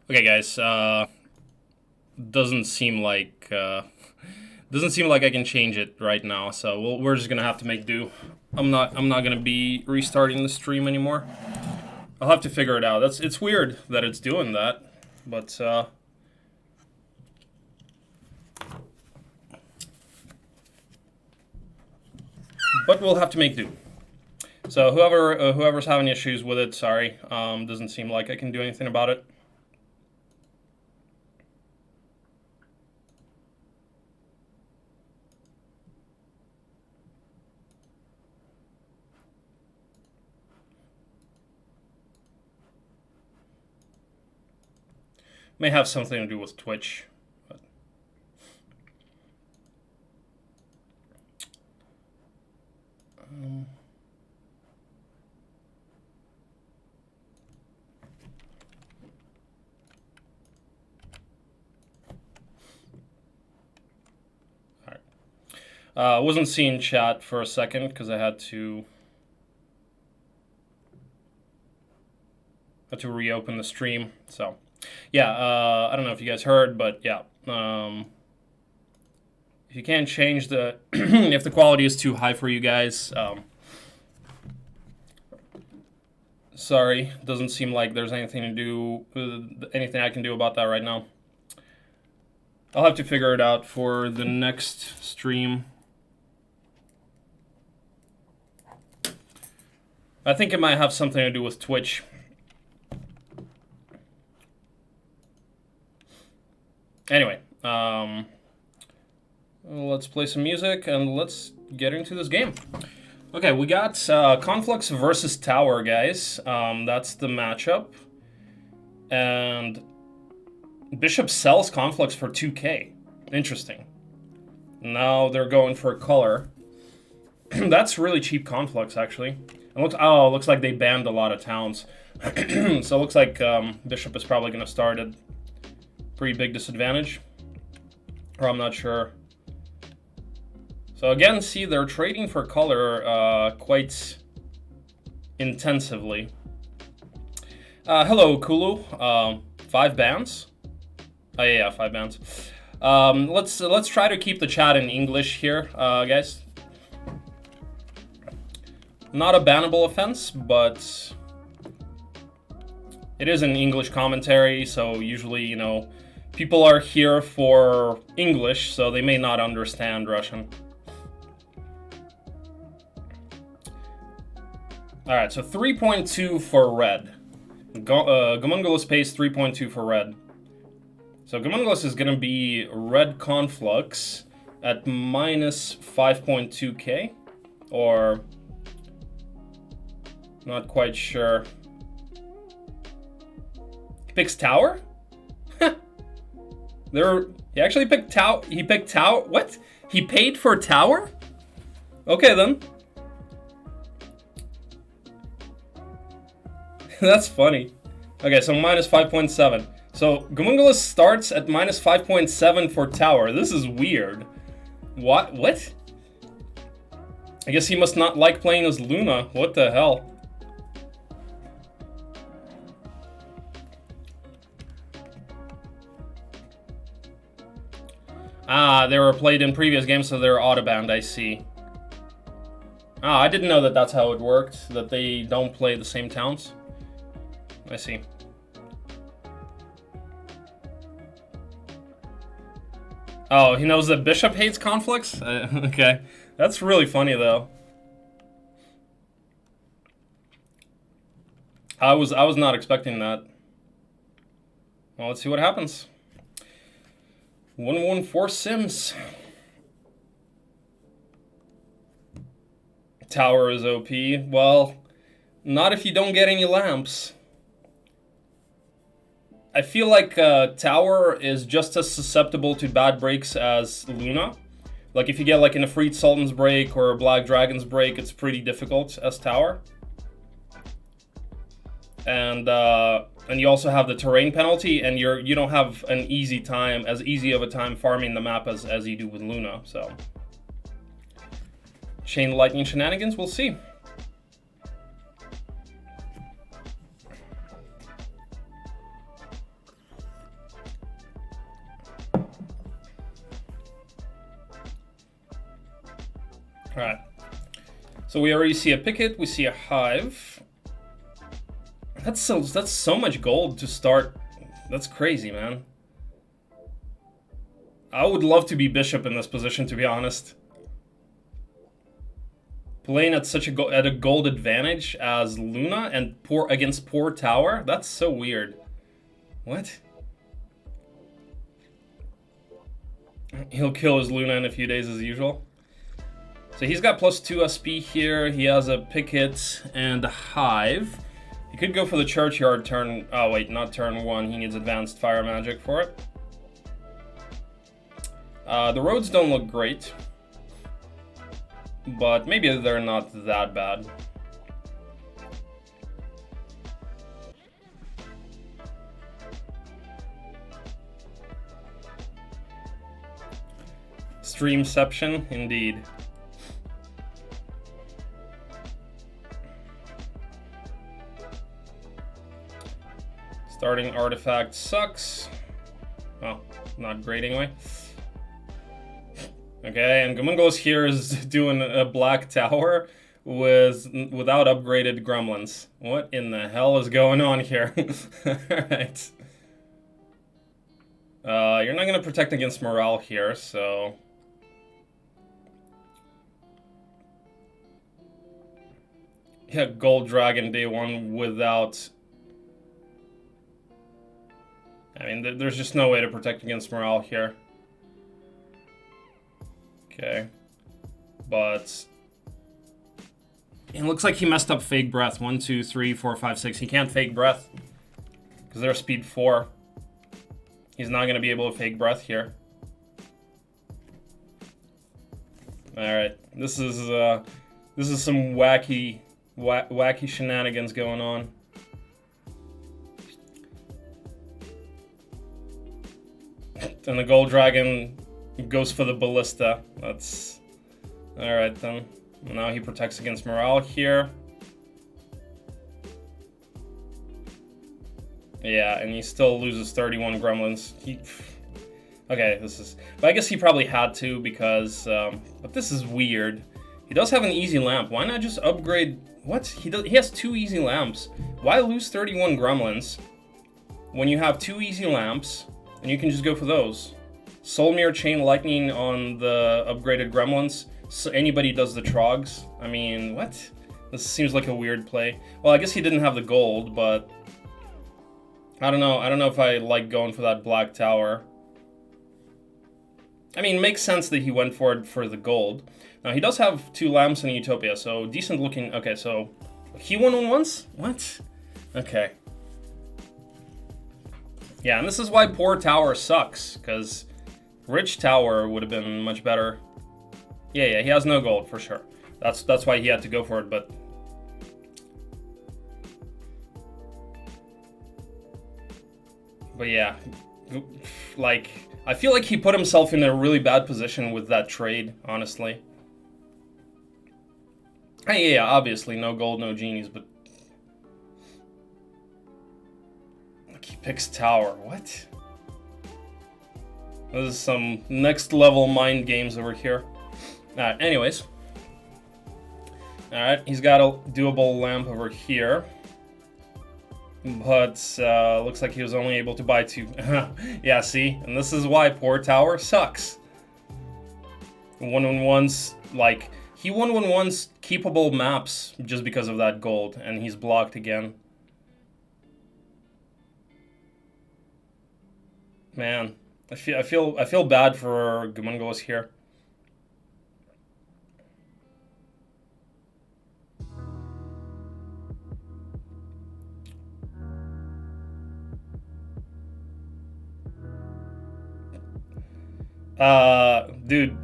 Okay, guys. Doesn't seem like I can change it right now. So we're just gonna have to make do. I'm not gonna be restarting the stream anymore. I'll have to figure it out. It's weird that it's doing that, but we'll have to make do. So whoever's having issues with it, sorry. Doesn't seem like I can do anything about it. May have something to do with Twitch. But. All right. Wasn't seeing chat for a second because I had to reopen the stream. So. Yeah, I don't know if you guys heard, but yeah, if you can't change the, if the quality is too high for you guys, sorry, doesn't seem like there's anything I can do about that right now. I'll have to figure it out for the next stream. I think it might have something to do with Twitch. Anyway, let's play some music and let's get into this game. Okay, we got Conflux versus Tower, guys. That's the matchup. And Bishop sells Conflux for 2K. Interesting. Now they're going for color. That's really cheap Conflux, actually. It looks like they banned a lot of towns. So it looks like Bishop is probably going to start at pretty big disadvantage, or I'm not sure. So again, see, they're trading for color quite intensively. Hello, Kulu. 5 bans. Oh yeah, 5 bans. Let's try to keep the chat in English here, guys. Not a bannable offense, but it is an English commentary, so usually, you know, people are here for English, so they may not understand Russian. All right, so 3.2 for red. Gomunguls pays 3.2 for red. So Gomunguls is gonna be red Conflux at minus 5.2k, or not quite sure. He picks Tower? He actually picked Tower. He picked Tower. What? He paid for Tower? Okay, then. That's funny. Okay, so minus 5.7. So Gomunguls starts at minus 5.7 for Tower. This is weird. What? I guess he must not like playing as Luna. What the hell? Ah, they were played in previous games, so they're auto-banned, I see. Ah, I didn't know that that's how it worked, that they don't play the same towns. I see. Oh, he knows that Bishop hates Conflicts? Okay. That's really funny, though. I was not expecting that. Well, let's see what happens. 114 Sims. Tower is OP. Well, not if you don't get any lamps. I feel like Tower is just as susceptible to bad breaks as Luna. Like if you get like an Ifrit Sultan's break or a Black Dragon's break, it's pretty difficult as Tower. And you also have the terrain penalty, and you don't have an easy of a time farming the map as you do with Luna. So Chain Lightning shenanigans, we'll see. All right. So we already see a picket. We see a hive. That's so much gold to start. That's crazy, man. I would love to be bishop in this position, to be honest. Playing at such a gold advantage as Luna and against poor tower. That's so weird. What? He'll kill his Luna in a few days as usual. So he's got +2 SP here. He has a picket and a hive. He could go for the churchyard turn. Oh wait, not turn 1. He needs advanced fire magic for it. The roads don't look great, but maybe they're not that bad. Streamception, indeed. Starting artifact sucks. Well, not great anyway. Okay, and Gomunguls here is doing a black tower without upgraded gremlins. What in the hell is going on here? Alright. You're not going to protect against morale here, so... Yeah, Gold Dragon day 1 without... I mean, there's just no way to protect against morale here. Okay. But... it looks like he messed up fake breath. 1, 2, 3, 4, 5, 6. He can't fake breath. Because they're speed 4. He's not going to be able to fake breath here. Alright. This is some wacky shenanigans going on. And the Gold Dragon goes for the Ballista. That's... alright then. Now he protects against morale here. Yeah, and he still loses 31 gremlins. Okay, this is... but I guess he probably had to because... but this is weird. He does have an easy lamp. Why not just upgrade... what? He has 2 easy lamps. Why lose 31 gremlins when you have 2 easy lamps and you can just go for those? Soulmere Chain Lightning on the upgraded gremlins. So anybody does the trogs. I mean, what? This seems like a weird play. Well, I guess he didn't have the gold, but... I don't know. I don't know if I like going for that black tower. I mean, it makes sense that he went for it for the gold. Now, he does have 2 lamps in Utopia, so decent looking... okay, so... he won one once? What? Okay. Yeah, and this is why poor tower sucks, because rich tower would have been much better. Yeah, he has no gold, for sure. That's why he had to go for it, but... but yeah, like, I feel like he put himself in a really bad position with that trade, honestly. Hey, yeah, obviously, no gold, no genies, but... look, he picks tower, what? This is some next level mind games over here. Alright, anyways. Alright, he's got a doable lamp over here. But, looks like he was only able to buy 2. Yeah, see? And this is why poor tower sucks. 1-on-1s, like, he 1-on-1s keepable maps just because of that gold, and he's blocked again. Man, I feel bad for Gomunguls here. Dude,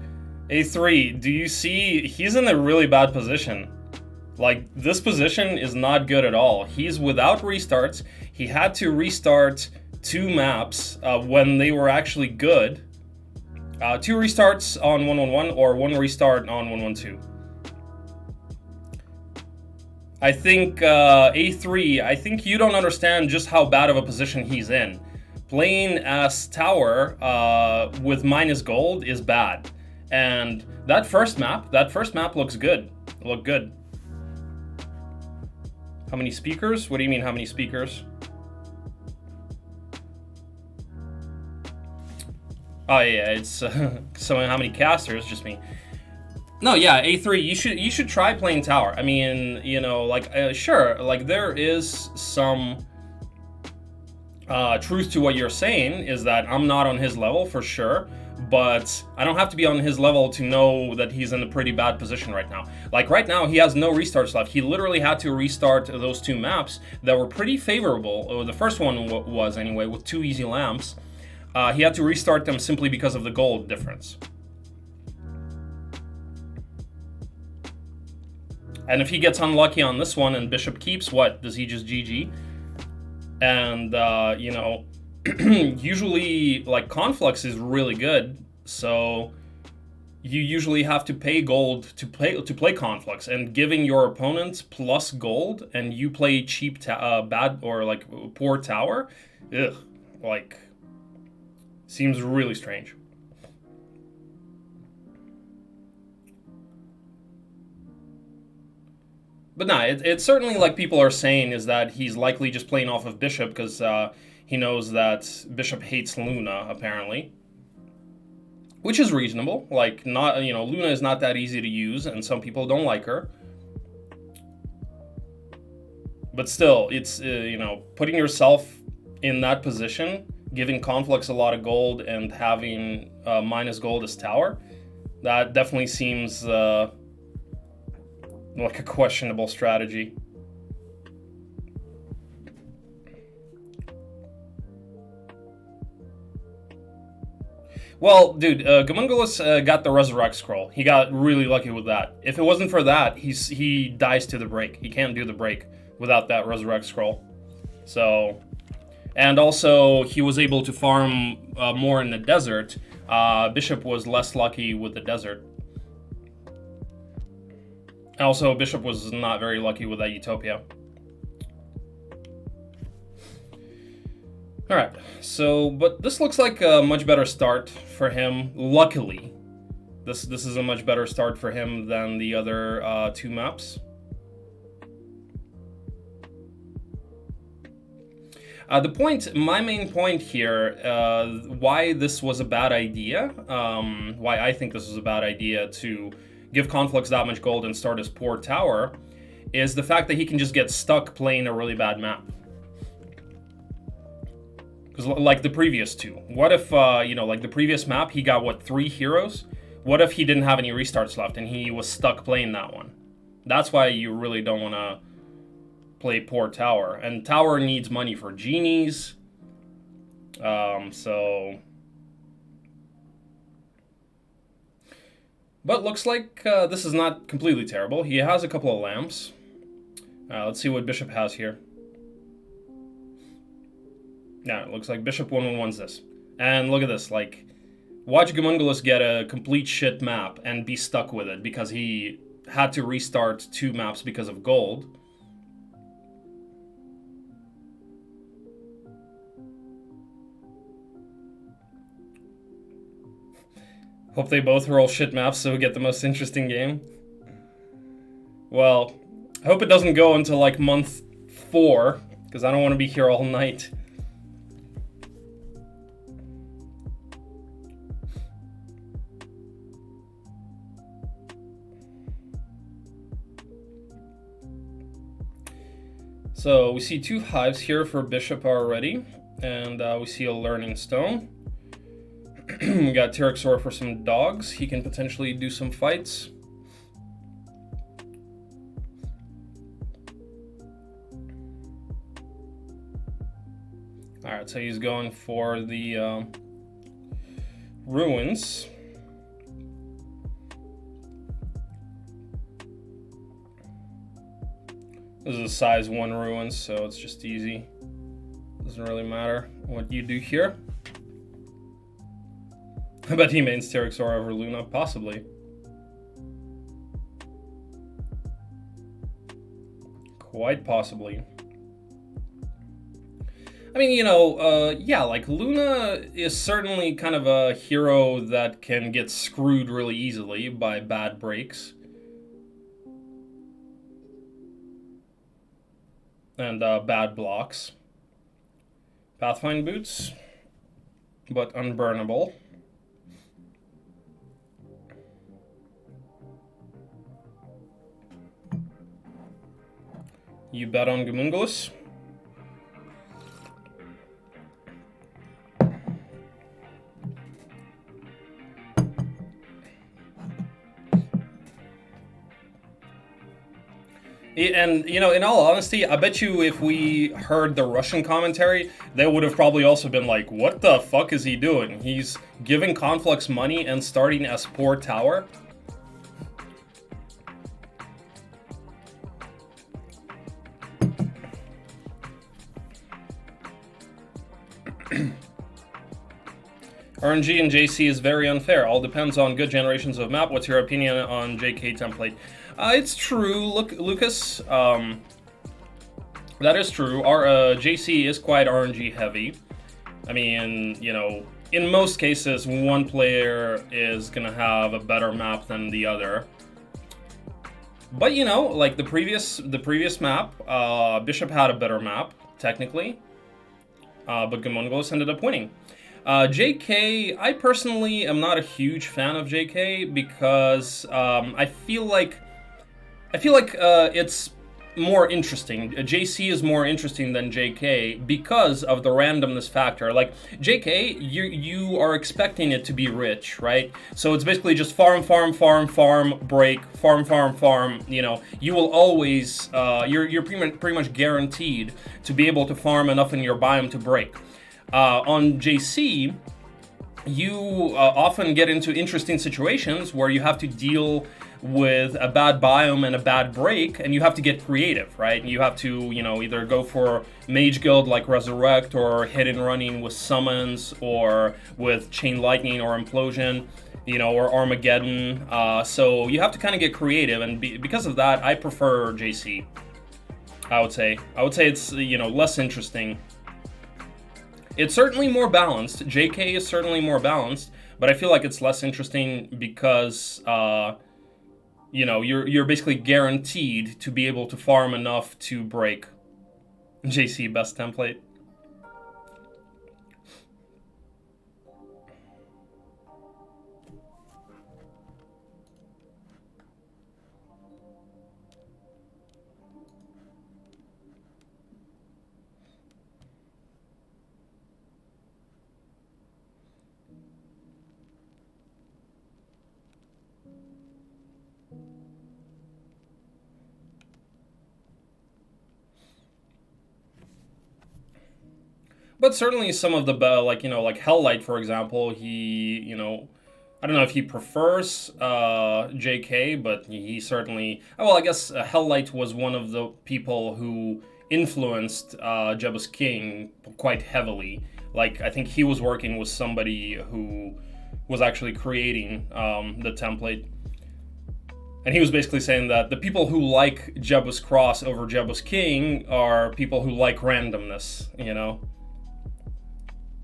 A3, do you see, he's in a really bad position. Like, this position is not good at all. He's without restarts. He had to restart 2 maps when they were actually good. 2 restarts on 1-1-1 or 1 restart on 1-1-2. I think, A3, I think you don't understand just how bad of a position he's in. Playing as tower with minus gold is bad. And that first map looks good. Looked good. How many speakers? What do you mean, how many speakers? Oh yeah, it's so how many casters? Just me. No, yeah, A3. You should try playing tower. I mean, you know, like sure, like there is some truth to what you're saying. Is that I'm not on his level for sure, but I don't have to be on his level to know that he's in a pretty bad position right now. Like right now, he has no restarts left. He literally had to restart those 2 maps that were pretty favorable. The first one was anyway, with 2 easy lamps. He had to restart them simply because of the gold difference. And if he gets unlucky on this one and bishop keeps, what? Does he just GG? And, you know, usually, like, Conflux is really good, so you usually have to pay gold to play Conflux, and giving your opponent plus gold, and you play cheap, bad, or, like, poor tower, ugh, like, seems really strange. But nah, it's certainly like people are saying is that he's likely just playing off of bishop because he knows that bishop hates Luna, apparently. Which is reasonable. Like, not, you know, Luna is not that easy to use, and some people don't like her. But still, it's, you know, putting yourself in that position, giving Conflux a lot of gold and having minus gold as tower, that definitely seems like a questionable strategy. Well, dude, Gomunguls got the Resurrect Scroll. He got really lucky with that. If it wasn't for that, he dies to the break. He can't do the break without that Resurrect Scroll. So, and also he was able to farm more in the desert. Bishop was less lucky with the desert. Also, Bishop was not very lucky with that Utopia. Alright, so, but this looks like a much better start for him, luckily. This is a much better start for him than the other 2 maps. My main point here, why this was a bad idea, why I think this was a bad idea to give Conflux that much gold and start his poor tower, is the fact that he can just get stuck playing a really bad map. Because like the previous 2, what if, you know, like the previous map, he got, what, 3 heroes? What if he didn't have any restarts left and he was stuck playing that one? That's why you really don't want to play poor tower. And tower needs money for genies. So... But looks like this is not completely terrible. He has a couple of lamps. Let's see what Bishop has here. Yeah, it looks like Bishop 111's this. And look at this, like, watch Gomunguls get a complete shit map and be stuck with it because he had to restart 2 maps because of gold. Hope they both roll shit maps so we get the most interesting game. Well, I hope it doesn't go until like month 4, because I don't want to be here all night. So we see 2 hives here for Bishop already, and we see a learning stone. We got Tyroxor for some dogs. He can potentially do some fights. Alright, so he's going for the ruins. This is a size 1 ruins, so it's just easy. Doesn't really matter what you do here. I bet he mains Tyroxor over Luna, possibly. Quite possibly. I mean, yeah, like Luna is certainly kind of a hero that can get screwed really easily by bad breaks. And bad blocks. Pathfind boots, but unburnable. You bet on Gomunguls. And, in all honesty, I bet you if we heard the Russian commentary, they would have probably also been like, what the fuck is he doing? He's giving Conflux money and starting a poor tower? RNG and JC is very unfair. All depends on good generations of map. What's your opinion on JK template? It's true, Lucas. That is true. Our JC is quite RNG heavy. I mean, in most cases, one player is gonna have a better map than the other. But like the previous map, Bishop had a better map technically, but Gomunguls ended up winning. JK, I personally am not a huge fan of JK because I feel like it's more interesting. JC is more interesting than JK because of the randomness factor. Like JK, you are expecting it to be rich, right? So it's basically just farm, break, farm. You will always you're pretty much guaranteed to be able to farm enough in your biome to break. On JC, you often get into interesting situations where you have to deal with a bad biome and a bad break, and you have to get creative, right? You have to, either go for Mage Guild like Resurrect, or hit and running with summons, or with Chain Lightning or Implosion, or Armageddon. So you have to kind of get creative, and because of that, I prefer JC. I would say it's less interesting. It's certainly more balanced. JK is certainly more balanced, but I feel like it's less interesting because you're basically guaranteed to be able to farm enough to break. JC best template. But certainly some of the, like Helllight, for example, he, I don't know if he prefers JK, but he certainly, well, I guess Helllight was one of the people who influenced Jebus King quite heavily. Like, I think he was working with somebody who was actually creating the template. And he was basically saying that the people who like Jebus Cross over Jebus King are people who like randomness,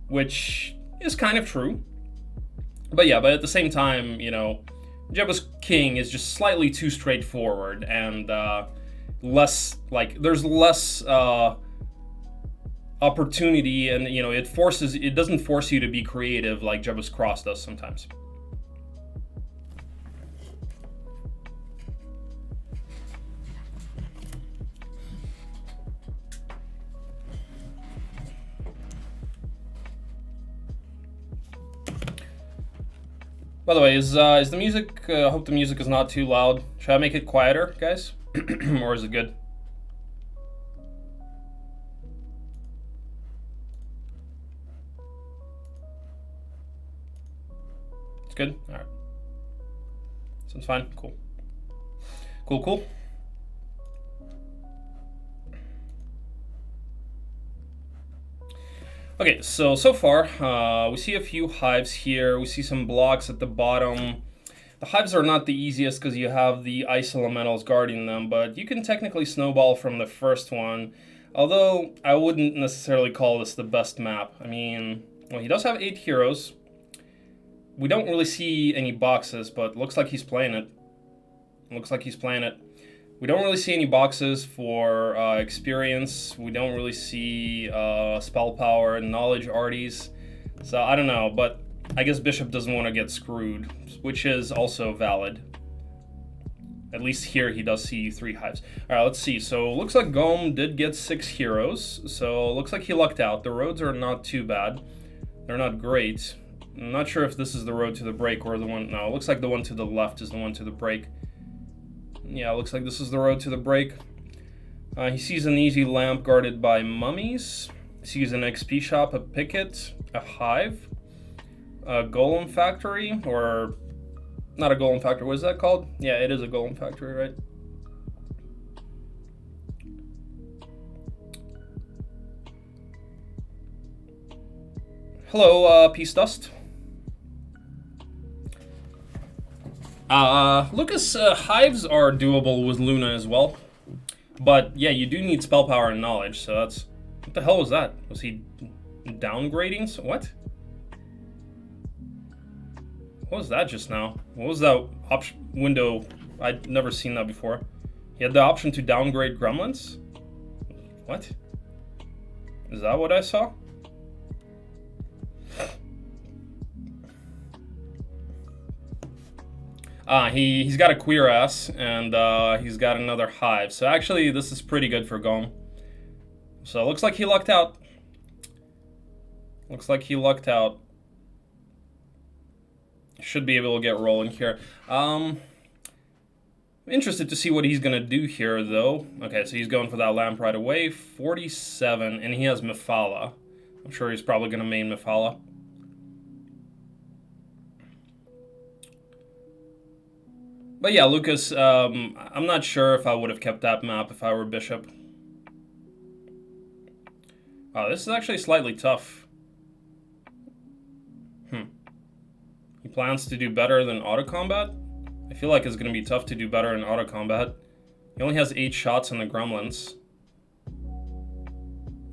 which is kind of true. But yeah, but at the same time, Jebus King is just slightly too straightforward, and there's less opportunity, and it doesn't force you to be creative like Jebus Cross does sometimes. By the way, is the music, I hope the music is not too loud. Should I make it quieter, guys? Or is it good? It's good? Alright. Sounds fine? Cool. Cool. Okay, so far, we see a few hives here. We see some blocks at the bottom. The hives are not the easiest because you have the ice elementals guarding them, but you can technically snowball from the first one. Although, I wouldn't necessarily call this the best map. I mean, well, he does have 8 heroes. We don't really see any boxes, but looks like he's playing it. Looks like he's playing it. We don't really see any boxes for experience. We don't really see spell power and knowledge arties. So, I don't know, but I guess Bishop doesn't want to get screwed, which is also valid. At least here he does see 3 hives. All right, let's see. So looks like Gom did get 6 heroes. So looks like he lucked out. The roads are not too bad. They're not great. I'm not sure if this is the road to the break or the one. No, it looks like the one to the left is the one to the break. Yeah, it looks like this is the road to the break. He sees an easy lamp guarded by mummies. He sees an XP shop, a picket, a hive, a golem factory, or not a golem factory. What is that called? Yeah, it is a golem factory, right? Hello, Peace Dust. Lucas, hives are doable with Luna as well. But yeah, you do need spell power and knowledge, so that's... What the hell was that? Was he downgrading? So what? What was that just now? What was that window? I'd never seen that before. He had the option to downgrade gremlins? What? Is that what I saw? He's got a queer ass, and he's got another hive. So actually, this is pretty good for Gom. So it looks like he lucked out. Looks like he lucked out. Should be able to get rolling here. I'm interested to see what he's going to do here, though. Okay, so he's going for that lamp right away. 47, and he has Mephala. I'm sure he's probably going to main Mephala. But yeah, Lucas, I'm not sure if I would have kept that map if I were Bishop. Wow, this is actually slightly tough. He plans to do better than auto combat? I feel like it's going to be tough to do better in auto combat. He only has 8 shots on the gremlins.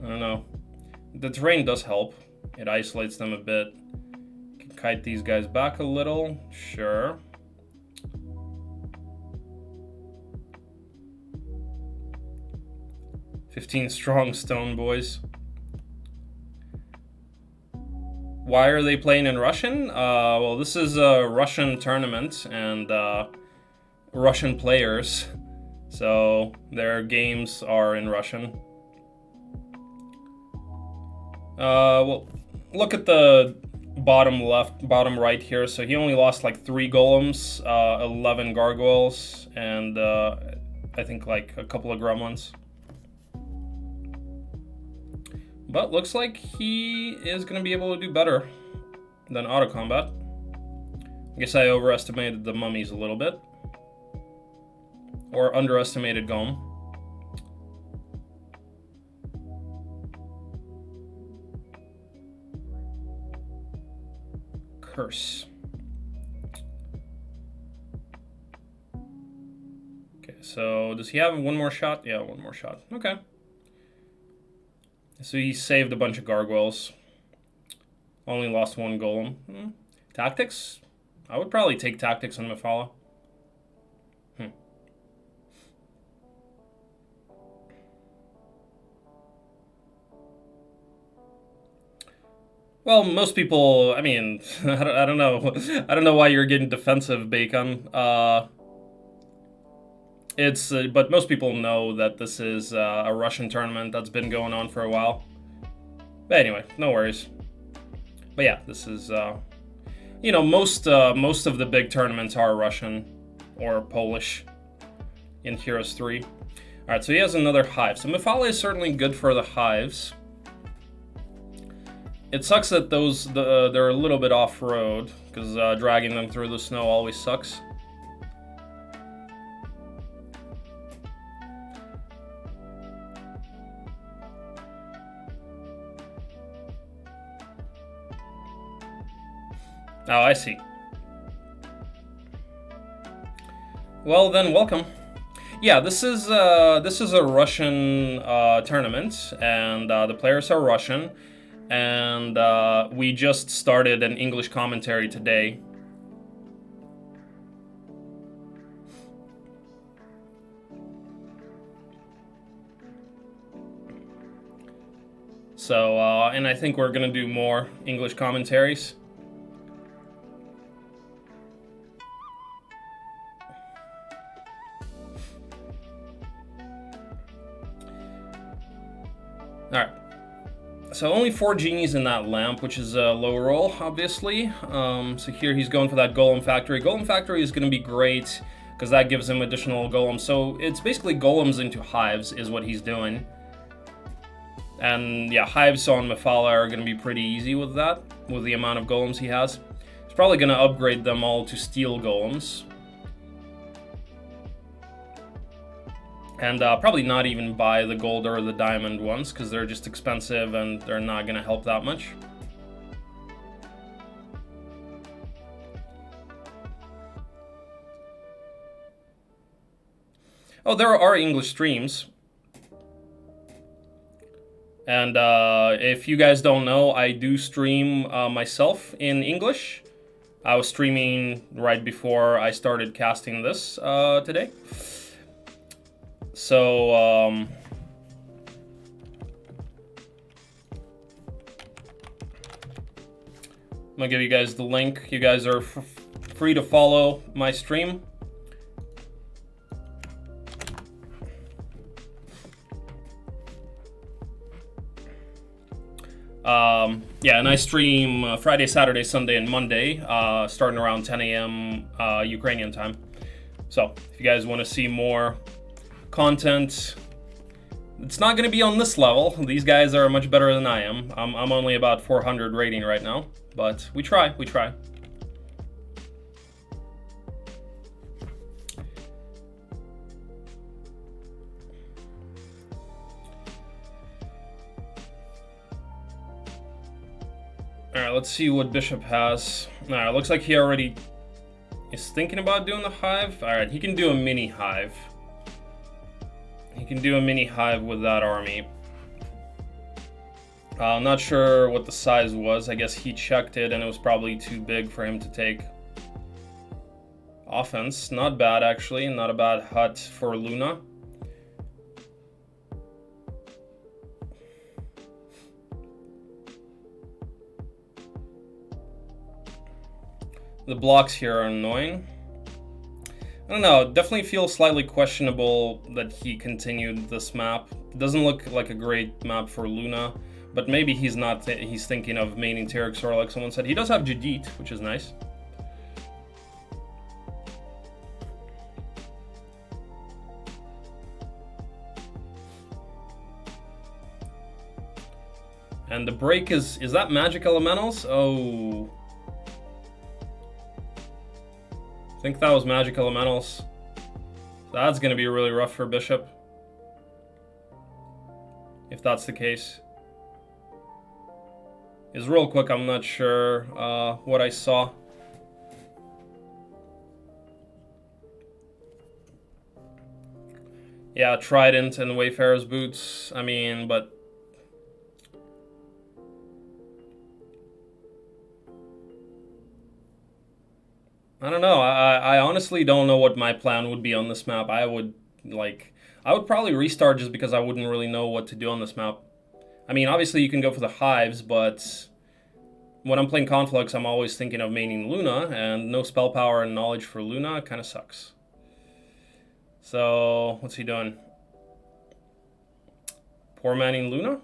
I don't know. The terrain does help. It isolates them a bit. Can kite these guys back a little. Sure. "15 strong stone boys." Why are they playing in Russian? Well, this is a Russian tournament and Russian players, so their games are in Russian. Well, look at the bottom left, bottom right here. So he only lost like 3 golems, 11 gargoyles, and I think like a couple of gremlins. But looks like he is going to be able to do better than auto combat. I guess I overestimated the mummies a little bit. Or underestimated Gom. Curse. Okay, so does he have one more shot? Yeah, one more shot. Okay. So he saved a bunch of gargoyles. Only lost 1 golem. Tactics? I would probably take tactics on Mephala. Well, most people, I mean, I don't know. I don't know why you're getting defensive, Bacon. But most people know that this is a Russian tournament that's been going on for a while. But anyway, no worries. But yeah, this is, you know, most of the big tournaments are Russian or Polish in Heroes 3. All right, so he has another hive. So Mephala is certainly good for the hives. It sucks that they're a little bit off-road, because dragging them through the snow always sucks. Oh, I see. Well then, welcome. Yeah, this is a Russian tournament, and the players are Russian, and we just started an English commentary today. So, and I think we're gonna do more English commentaries. Alright. So only 4 genies in that lamp, which is a low roll, obviously. So here he's going for that golem factory. Golem factory is gonna be great, because that gives him additional golems. So it's basically golems into hives is what he's doing. And yeah, hives on Mephala are going to be pretty easy with that, with the amount of golems he has. He's probably going to upgrade them all to steel golems. And probably not even buy the gold or the diamond ones, because they're just expensive and they're not going to help that much. Oh, there are English streams. And if you guys don't know, I do stream myself in English. I was streaming right before I started casting this today. So, I'm gonna give you guys the link. You guys are free to follow my stream. Yeah, and I stream Friday, Saturday, Sunday, and Monday, starting around 10 a.m. Ukrainian time. So, if you guys want to see more content, it's not going to be on this level. These guys are much better than I am. I'm only about 400 rating right now, but we try, we try. Alright, let's see what Bishop has. Alright, looks like he already is thinking about doing the hive. Alright, he can do a mini hive. He can do a mini hive with that army. I'm not sure what the size was. I guess he checked it and it was probably too big for him to take. Offense, not bad actually. Not a bad hut for Luna. The blocks here are annoying. I don't know, it definitely feels slightly questionable that he continued this map. It doesn't look like a great map for Luna, but maybe he's not, he's thinking of maining Terexor like someone said. He does have Jadit, which is nice. And the break is that magic elementals? Oh. I think that was magic elementals. That's gonna be really rough for Bishop, if that's the case. Is real quick, I'm not sure what I saw. Yeah, Trident and Wayfarer's Boots. I mean, but I don't know. I honestly don't know what my plan would be on this map. I would probably restart just because I wouldn't really know what to do on this map. I mean, obviously you can go for the hives, but when I'm playing Conflux, I'm always thinking of maining Luna, and no spell power and knowledge for Luna kind of sucks. So, what's he doing? Poor manning Luna?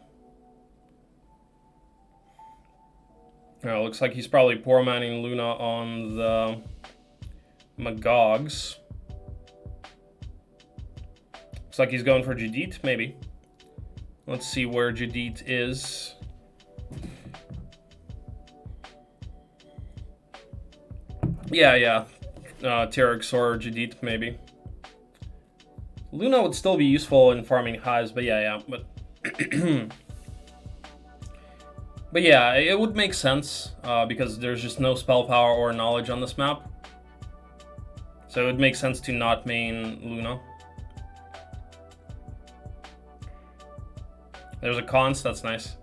Oh, looks like he's probably poor manning Luna on the Magogs. Looks like he's going for Jadit, maybe. Let's see where Jadit is. Yeah. Terexor or Jadit, maybe. Luna would still be useful in farming hives, but yeah, but... But yeah, it would make sense, because there's just no spell power or knowledge on this map. So it would make sense to not main Luna. There's a cons, that's nice.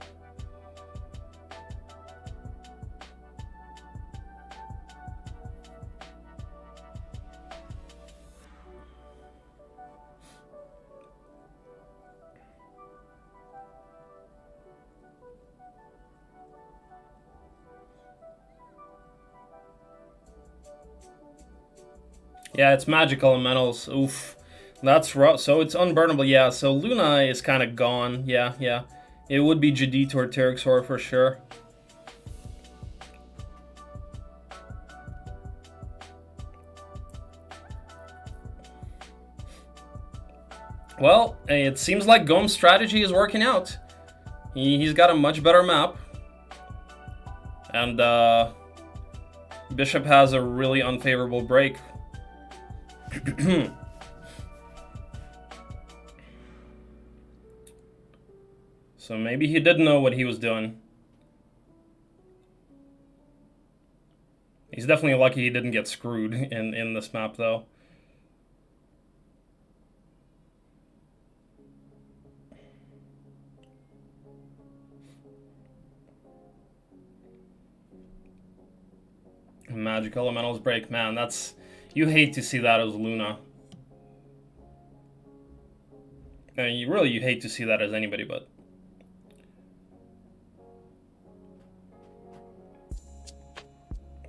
Yeah, it's magic elementals. Oof. That's rough. So it's unburnable. Yeah, so Luna is kind of gone. Yeah, yeah. It would be Jadid or Terexor for sure. Well, it seems like Gom's strategy is working out. He's got a much better map. And Bishop has a really unfavorable break. So maybe he didn't know what he was doing. He's definitely lucky he didn't get screwed in this map, though. Magic elementals break, man, that's... You hate to see that as Luna. I mean, you hate to see that as anybody, but...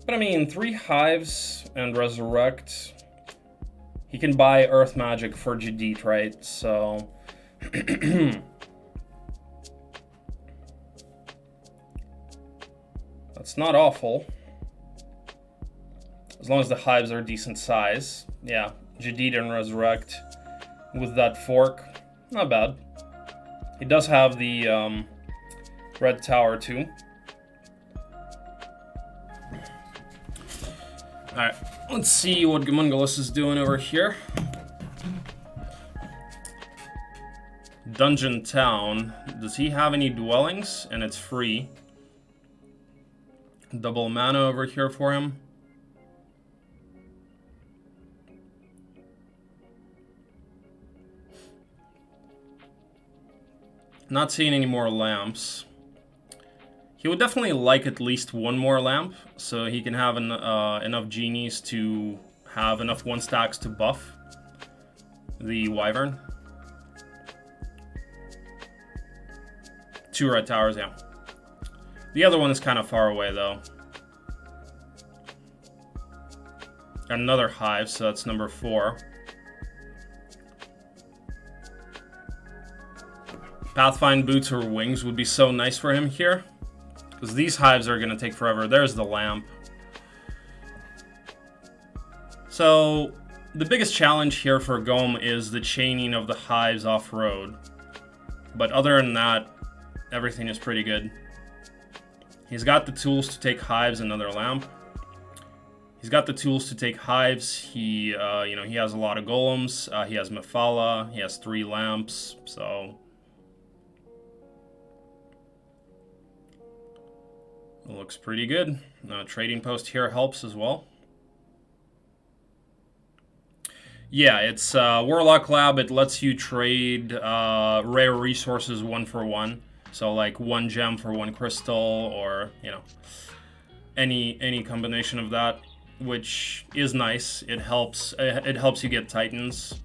But I mean, 3 Hives and Resurrect. He can buy Earth Magic for Jadid, right? So... That's not awful. As long as the Hives are decent size. Yeah, Jadid and Resurrect with that fork. Not bad. He does have the red tower too. Alright, let's see what Gomunguls is doing over here. Dungeon Town. Does he have any dwellings? And it's free. Double mana over here for him. Not seeing any more lamps. He would definitely like at least one more lamp, so he can have enough genies to have enough 1-stacks to buff the Wyvern. 2 red towers, yeah. The other one is kind of far away, though. Another Hive, so that's number 4. Pathfind boots or wings would be so nice for him here. Because these Hives are going to take forever. There's the lamp. So, the biggest challenge here for Gom is the chaining of the Hives off-road. But other than that, everything is pretty good. He's got the tools to take Hives, another lamp. He's got the tools to take Hives. He has a lot of golems. He has Mephala. He has 3 lamps. So... looks pretty good. Trading post here helps as well. Yeah, it's Warlock Lab. It lets you trade rare resources 1 for 1. So like 1 gem for 1 crystal, or any combination of that, which is nice. It helps you get Titans.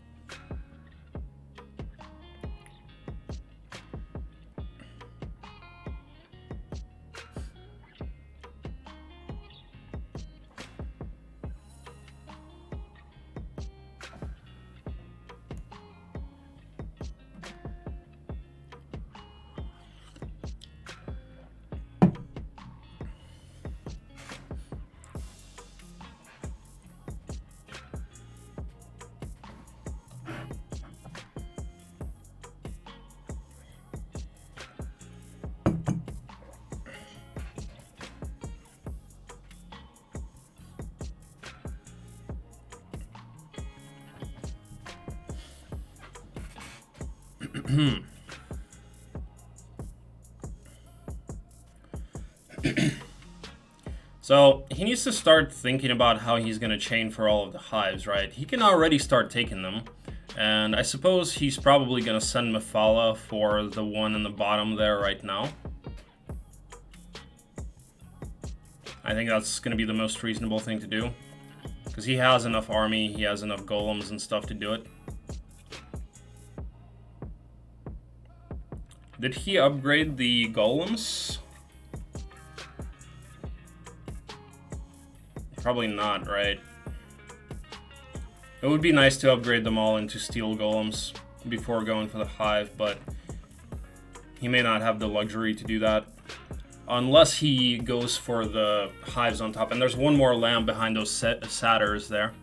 So, he needs to start thinking about how he's going to chain for all of the Hives, right? He can already start taking them. And I suppose he's probably going to send Mafala for the one in the bottom there right now. I think that's going to be the most reasonable thing to do. Because he has enough army, he has enough golems and stuff to do it. Did he upgrade the golems? Probably not, right? It would be nice to upgrade them all into steel golems before going for the hive, but he may not have the luxury to do that. Unless he goes for the hives on top. And there's one more lamb behind those satyrs there.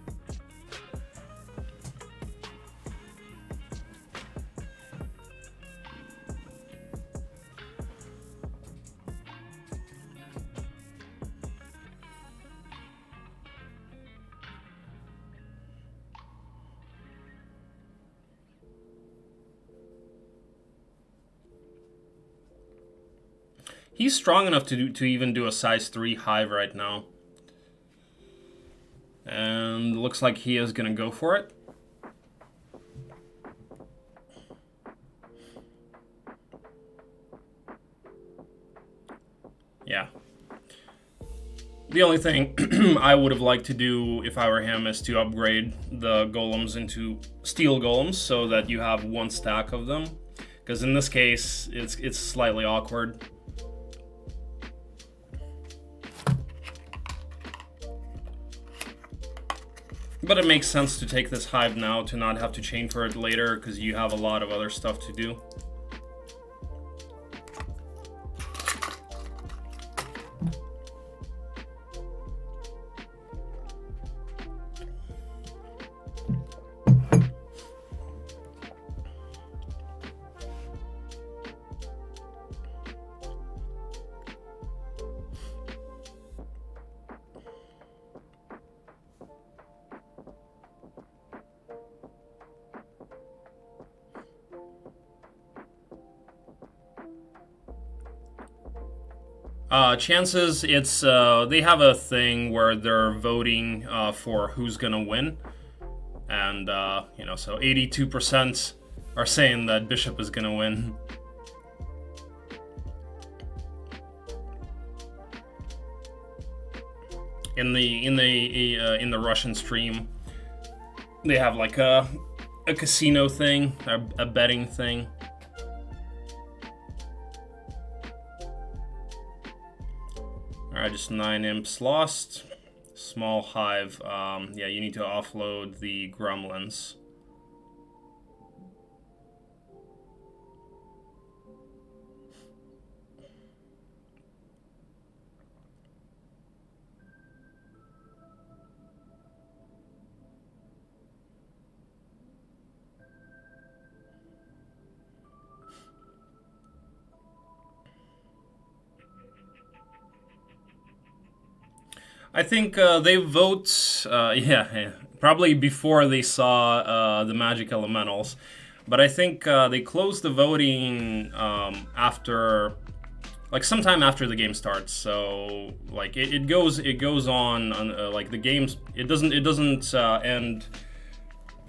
He's strong enough to even do a size 3 hive right now. And looks like he is going to go for it. Yeah. The only thing I would have liked to do if I were him is to upgrade the golems into steel golems so that you have one stack of them. Because in this case, it's slightly awkward. But it makes sense to take this hive now to not have to chain for it later because you have a lot of other stuff to do. Chances, it's, they have a thing where they're voting for who's gonna win. And, you know, so 82% are saying that Bishop is gonna win. In the Russian stream, they have like a casino thing, a betting thing. Alright, just 9 imps lost. Small hive. Yeah, you need to offload the gremlins. I think they vote, yeah, probably before they saw the magic elementals, but I think they closed the voting after, like sometime after the game starts. So like it goes on like the games. It doesn't end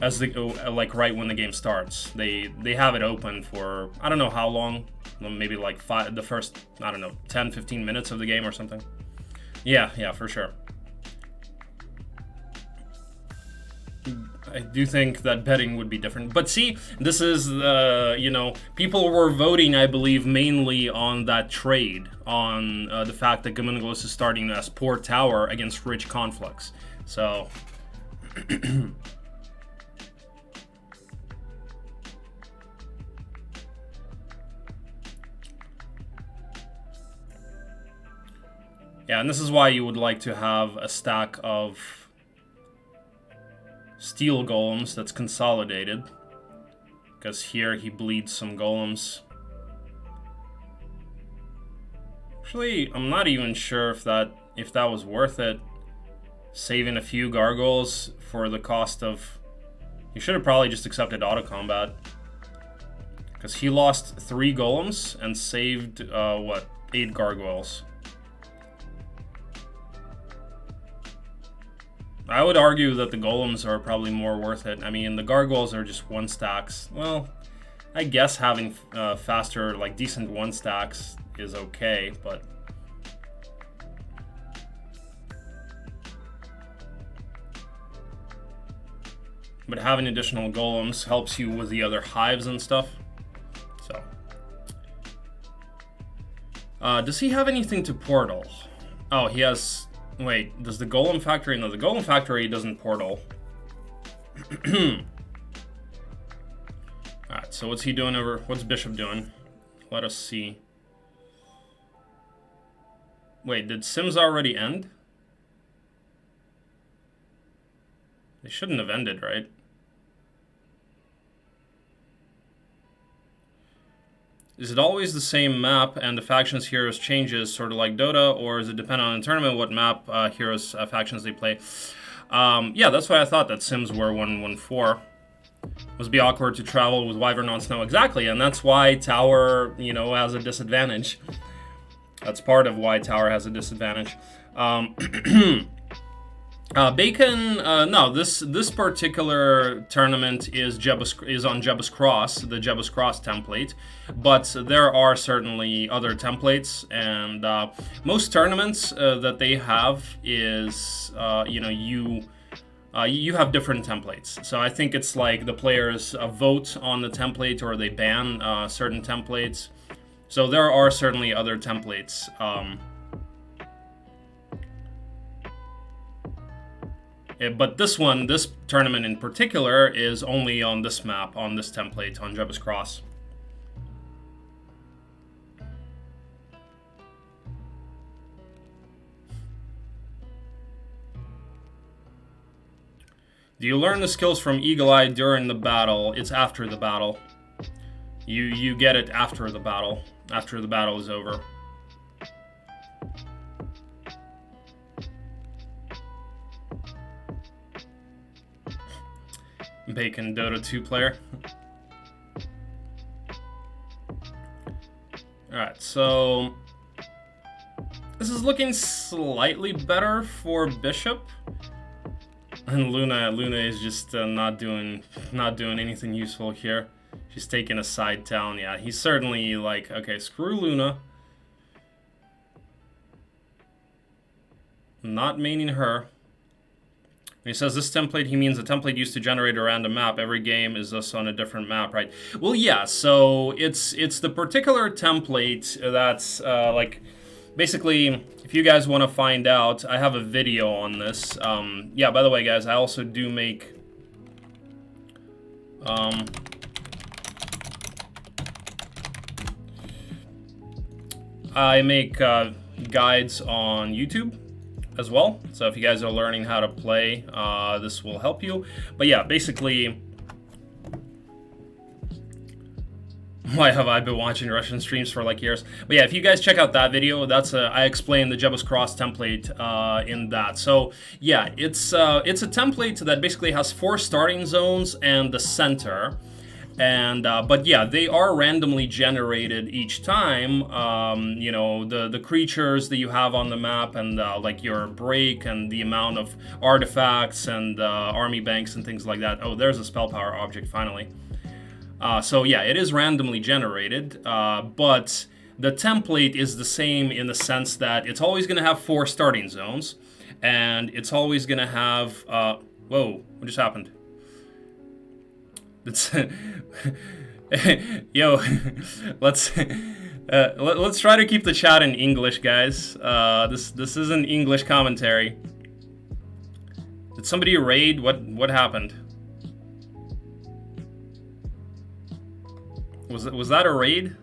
as like right when the game starts. They have it open for I don't know how long, maybe like the first I don't know 10-15 minutes of the game or something. Yeah, for sure. I do think that betting would be different. But see, this is, you know, people were voting, I believe, mainly on that trade, on the fact that Gomunguls is starting as poor tower against rich conflicts. So... yeah, and this is why you would like to have a stack of steel golems that's consolidated. Because here he bleeds some golems. Actually, I'm not even sure if that was worth it. Saving a few gargoyles for the cost of... He should have probably just accepted auto combat. Because he lost 3 golems and saved, what, 8 gargoyles. I would argue that the golems are probably more worth it. I mean, the gargoyles are just 1 stacks. Well, I guess having faster, like decent 1 stacks is okay, but having additional golems helps you with the other hives and stuff. So, does he have anything to portal? Oh, he has. Wait, does the golem factory? No, the golem factory doesn't portal. Alright, so what's he doing over? What's Bishop doing? Let us see. Wait, did Sims already end? They shouldn't have ended, right? Is it always the same map and the factions heroes changes, sort of like Dota, or is it depend on the tournament what map heroes factions they play? Yeah, that's why I thought that Sims were 1-1-4. Must be awkward to travel with Wyvern on snow, exactly, and that's why Tower, you know, has a disadvantage. That's part of why Tower has a disadvantage. Bacon, no, this particular tournament is on Jebus Cross, the Jebus Cross template, but there are certainly other templates, and most tournaments that they have is, you know, you have different templates. So I think it's like the players vote on the template or they ban certain templates. So there are certainly other templates. But this tournament in particular, is only on this map, on this template, on Jebus Cross. Do you learn the skills from Eagle Eye during the battle? It's after the battle. You get it after the battle. After the battle is over. Bacon Dota 2 player. Alright, so this is looking slightly better for Bishop. And Luna is just not doing anything useful here. She's taking a side town. Yeah, he's certainly like, okay, screw Luna. Not maining her. When he says this template, he means a template used to generate a random map. Every game is thus on a different map, right? Well, yeah, so it's the particular template that's like, basically, if you guys want to find out, I have a video on this. Yeah, by the way, guys, I also do make guides on YouTube as well. So if you guys are learning how to play, this will help you. But yeah, basically, why have I been watching Russian streams for like years? But yeah, if you guys check out that video, that's I explain the Jebus Cross template in that. So yeah, it's a template that basically has 4 starting zones and the center. And but yeah, they are randomly generated each time. You know, the creatures that you have on the map, and like your break and the amount of artifacts and army banks and things like that. Oh, there's a spell power object finally. So yeah, it is randomly generated, but the template is the same in the sense that it's always going to have 4 starting zones, and it's always going to have. Whoa! What just happened? It's yo, let's try to keep the chat in English, guys. This isn't English commentary. Did somebody raid? What happened? Was that a raid?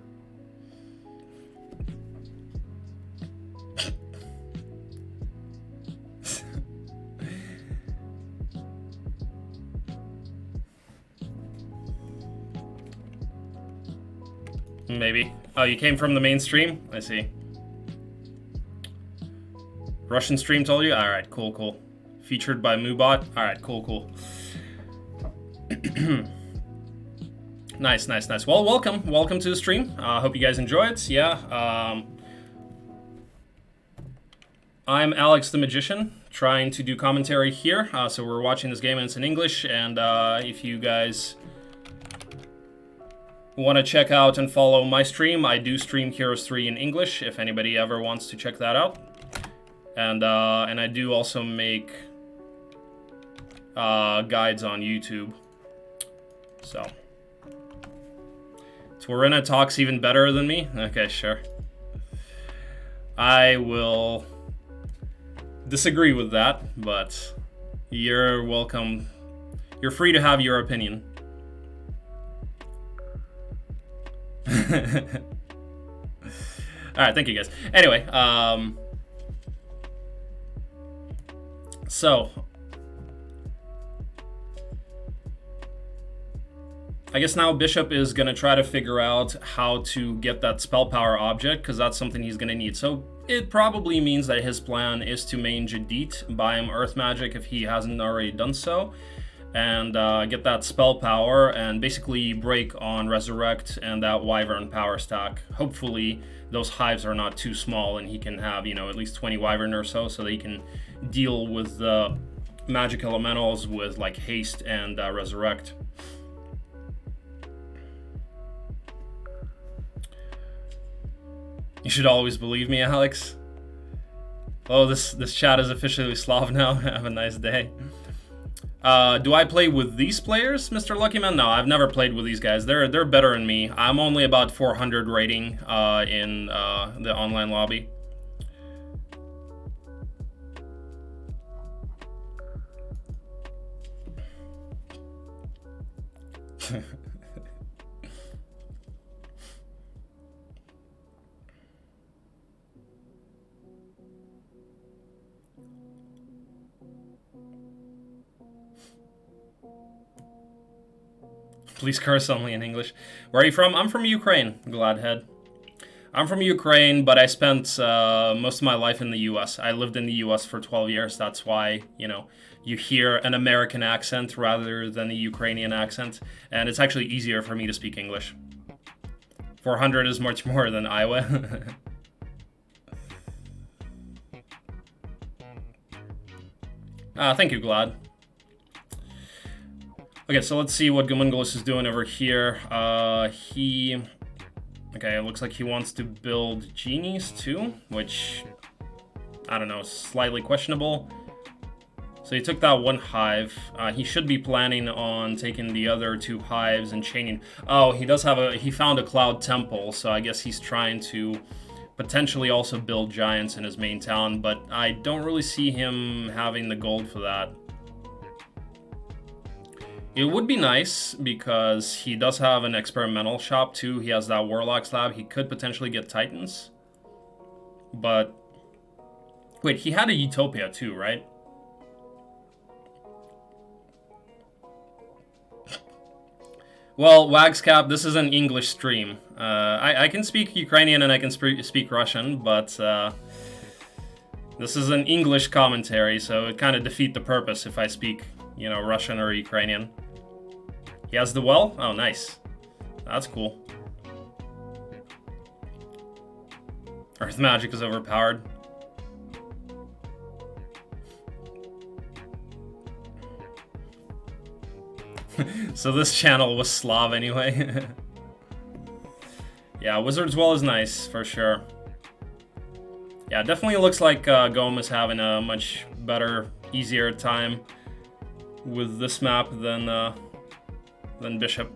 Maybe. Oh, you came from the mainstream? I see. Russian stream told you? Alright, cool. Featured by Moobot? Alright, cool. Nice. Well, welcome to the stream. Hope you guys enjoy it. Yeah. I'm Alex the Magician, trying to do commentary here. So we're watching this game and it's in English. And if you guys want to check out and follow my stream, I do stream Heroes 3 in English, if anybody ever wants to check that out. And I do also make guides on YouTube. So Torina talks even better than me? Okay, sure. I will disagree with that, but you're welcome. You're free to have your opinion. Alright, thank you guys. Anyway, so I guess now Bishop is going to try to figure out how to get that spell power object, because that's something he's going to need. So it probably means that his plan is to main Jadit, buy him Earth Magic if he hasn't already done so, and get that spell power and basically break on Resurrect and that Wyvern power stack. Hopefully those hives are not too small and he can have, you know, at least 20 Wyvern or so that he can deal with the magic elementals with like haste and Resurrect. You should always believe me, Alex. Oh, this chat is officially Slav now. Have a nice day. Do I play with these players, Mr. Luckyman? No, I've never played with these guys. They're better than me. I'm only about 400 rating in the online lobby. Please curse only in English. Where are you from? I'm from Ukraine, Gladhead. I'm from Ukraine, but I spent most of my life in the US. I lived in the US for 12 years. That's why, you know, you hear an American accent rather than a Ukrainian accent. And it's actually easier for me to speak English. 400 is much more than Iowa. Thank you, Glad. Okay, so let's see what Gomunguls is doing over here. Okay, it looks like he wants to build genies too, which, I don't know, slightly questionable. So he took that one hive. He should be planning on taking the other two hives and chaining. Oh, he does have he found a cloud temple, so I guess he's trying to potentially also build giants in his main town, but I don't really see him having the gold for that. It would be nice because he does have an experimental shop too. He has that Warlock slab. He could potentially get Titans. But wait, he had a Utopia too, right? Well, Wagscap, this is an English stream. I can speak Ukrainian and I can speak Russian, but this is an English commentary, so it kind of defeats the purpose if I speak, you know, Russian or Ukrainian. He has the well? Oh, nice. That's cool. Earth magic is overpowered. So this channel was Slav anyway. Yeah, Wizard's Well is nice, for sure. Yeah, definitely looks like Gom is having a much better, easier time with this map than Bishop.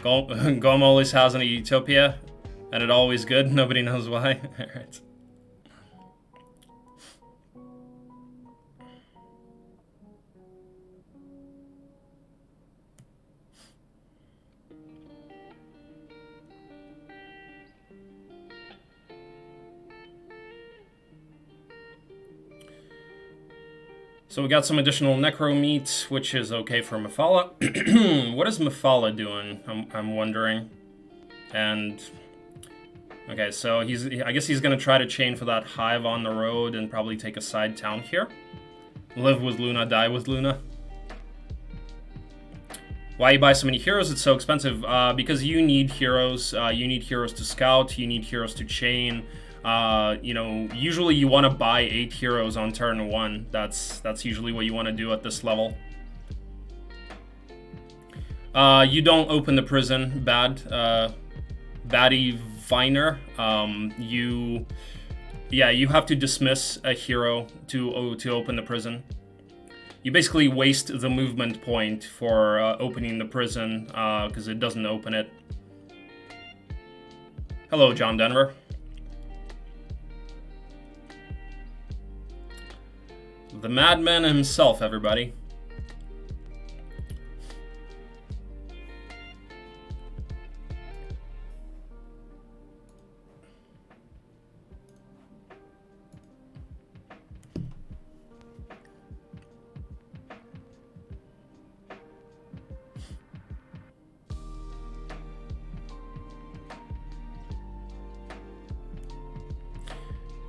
Gom always has a Utopia, and it always good. Nobody knows why. Alright. So we got some additional necro meat, which is okay for Mephala. What is Mephala doing? I'm wondering. And okay, so I guess he's gonna try to chain for that hive on the road and probably take a side town here. Live with Luna, die with Luna. Why you buy so many heroes? It's so expensive. Because you need heroes. You need heroes to scout. You need heroes to chain. You know, usually you want to buy 8 heroes on turn 1. That's usually what you want to do at this level. You don't open the prison, baddie Viner. You have to dismiss a hero to open the prison. You basically waste the movement point for opening the prison because it doesn't open it. Hello, John Denver. The madman himself, everybody.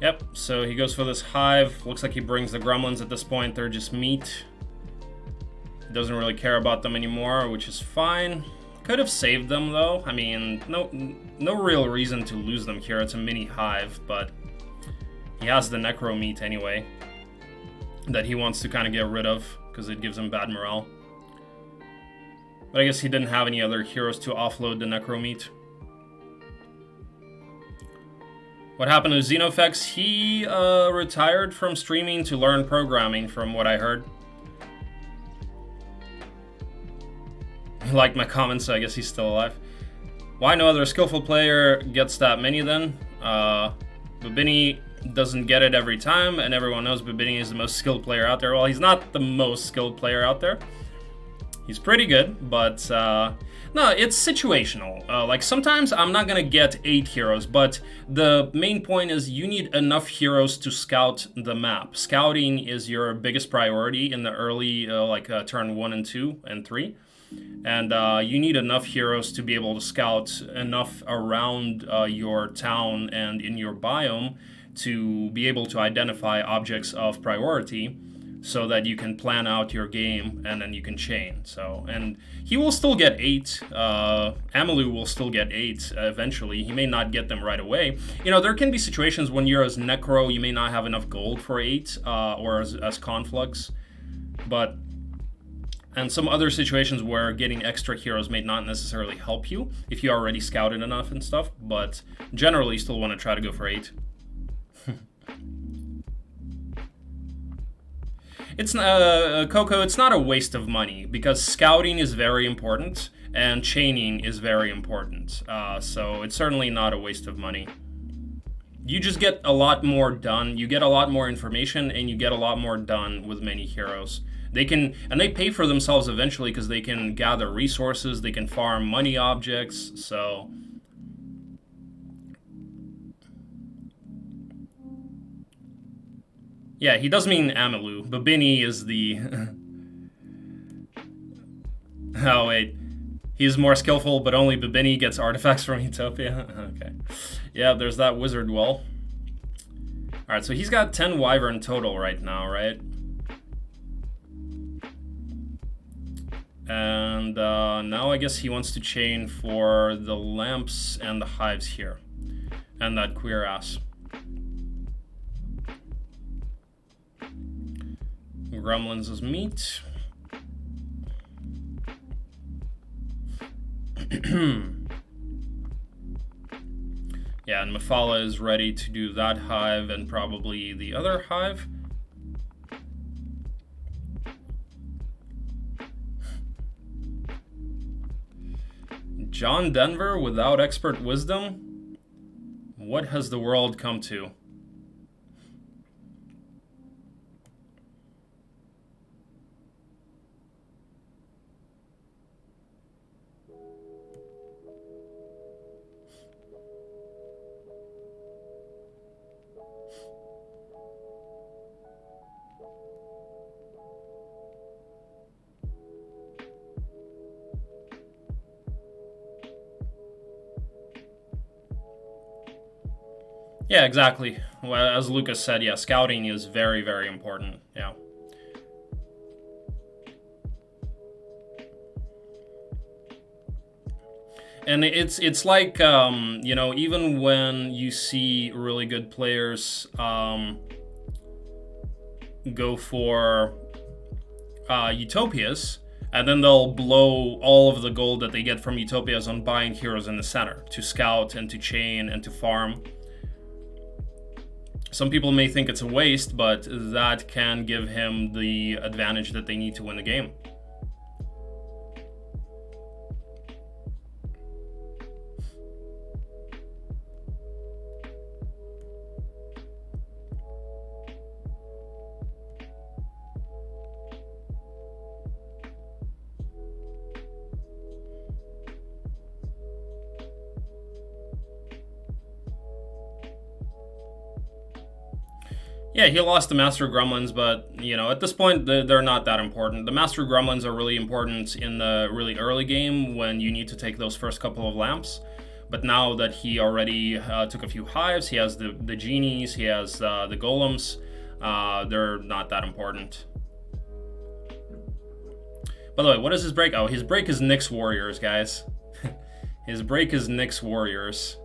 Yep, so he goes for this hive. Looks like he brings the gremlins at this point. They're just meat. He doesn't really care about them anymore, which is fine. Could have saved them, though. I mean, no real reason to lose them here. It's a mini hive, but he has the necro meat anyway that he wants to kind of get rid of because it gives him bad morale. But I guess he didn't have any other heroes to offload the necro meat. What happened to Xenofex? He retired from streaming to learn programming, from what I heard. He liked my comments, so I guess he's still alive. Why no other skillful player gets that many then? Babini doesn't get it every time, and everyone knows Babini is the most skilled player out there. Well, he's not the most skilled player out there. He's pretty good, but no, it's situational. Like sometimes I'm not gonna get 8 heroes, but the main point is you need enough heroes to scout the map. Scouting is your biggest priority in the early turn 1 and 2 and 3. And you need enough heroes to be able to scout enough around your town and in your biome to be able to identify objects of priority, so that you can plan out your game and then you can chain. So, and he will still get 8. Amalu will still get 8 eventually. He may not get them right away. You know, there can be situations when you're as Necro, you may not have enough gold for 8, or as Conflux. But, and some other situations where getting extra heroes may not necessarily help you if you already scouted enough and stuff. But generally, you still want to try to go for 8. It's Coco, it's not a waste of money because scouting is very important and chaining is very important. So it's certainly not a waste of money. You just get a lot more done. You get a lot more information and you get a lot more done with many heroes. They can, and they pay for themselves eventually because they can gather resources, they can farm money objects, so. Yeah, he does mean Amalu. Babini is the... Oh, wait. He's more skillful, but only Babini gets artifacts from Utopia? Okay. Yeah, there's that wizard well. Alright, so he's got 10 wyvern total right now, right? And now I guess he wants to chain for the lamps and the hives here. And that queer ass. Gremlins as meat. Yeah, and Mafala is ready to do that hive and probably the other hive. John Denver without expert wisdom? What has the world come to? Yeah, exactly. Well, as Lucas said, yeah, scouting is very, very important. Yeah. and it's like you know, even when you see really good players go for utopias, and then they'll blow all of the gold that they get from utopias on buying heroes in the center to scout and to chain and to farm. Some people may think it's a waste, but that can give him the advantage that they need to win the game. Yeah, he lost the Master Gremlins, but, you know, at this point, they're not that important. The Master Gremlins are really important in the really early game when you need to take those first couple of lamps. But now that he already took a few hives, he has the genies, he has the golems, they're not that important. By the way, what is his break? Oh, his break is Nyx Warriors, guys. His break is Nyx Warriors.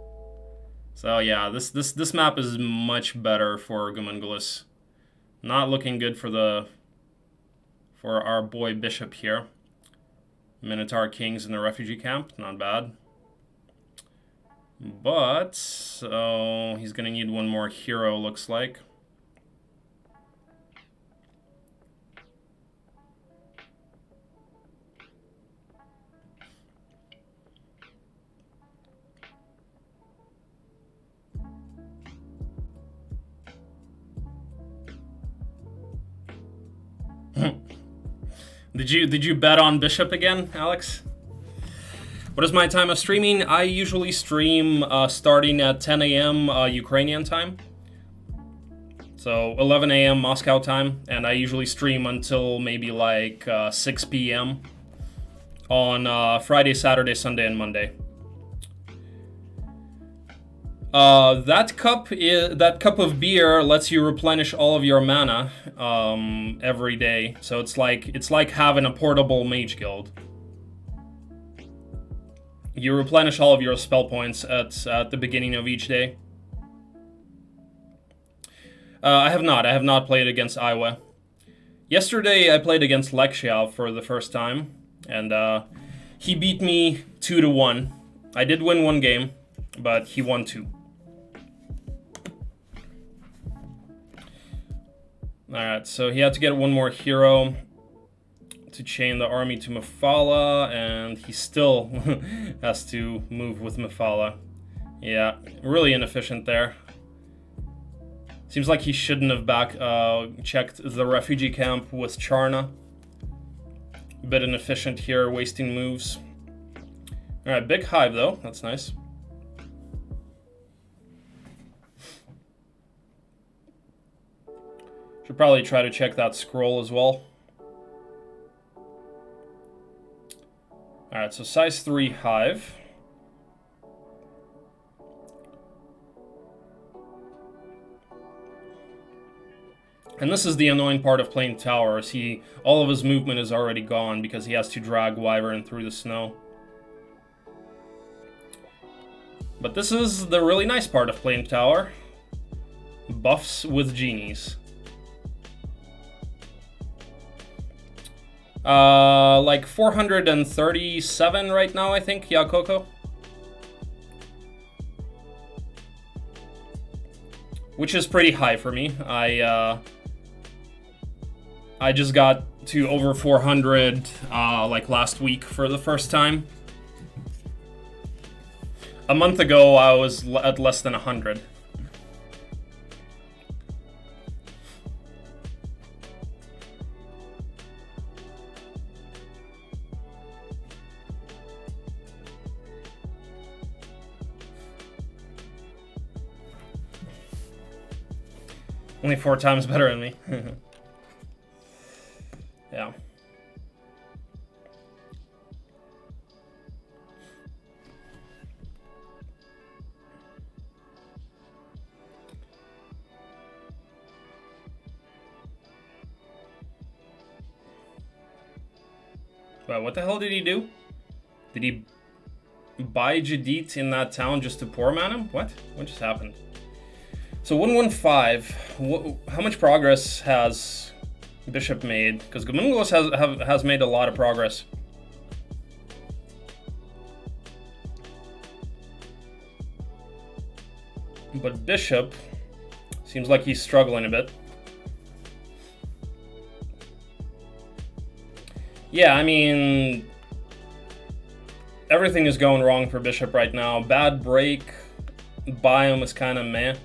So yeah, this map is much better for Gomunguls. Not looking good for our boy Bishop here. Minotaur Kings in the refugee camp, not bad. But so he's gonna need one more hero, looks like. Did you bet on Bishop again, Alex? What is my time of streaming? I usually stream starting at 10 a.m. Ukrainian time. So 11 a.m. Moscow time, and I usually stream until maybe like 6 p.m. on Friday, Saturday, Sunday, and Monday. That cup of beer lets you replenish all of your mana every day. So it's like having a portable mage guild. You replenish all of your spell points at the beginning of each day. I have not played against Iowa. Yesterday I played against Lekshiov for the first time, and he beat me 2-1. I did win one game, but he won 2. Alright, so he had to get one more hero to chain the army to Mephala, and he still has to move with Mephala. Yeah, really inefficient there. Seems like he shouldn't have checked the refugee camp with Charna. A bit inefficient here, wasting moves. Alright, big hive though, that's nice. Should probably try to check that scroll as well. Alright, so size 3 hive. And this is the annoying part of playing towers. All of his movement is already gone because he has to drag Wyvern through the snow. But this is the really nice part of playing tower. Buffs with genies. Like 437 right now, I think. Yeah, Coco. Which is pretty high for me. I just got to over 400 like last week for the first time. A month ago, I was at less than 100. Only 4 times better than me. Yeah. Wow, what the hell did he do? Did he buy Jadit in that town just to poor man him? What? What just happened? So 115. How much progress has Bishop made? Because Gomunguls has made a lot of progress. But Bishop seems like he's struggling a bit. Yeah, I mean, everything is going wrong for Bishop right now. Bad break, biome is kind of meh.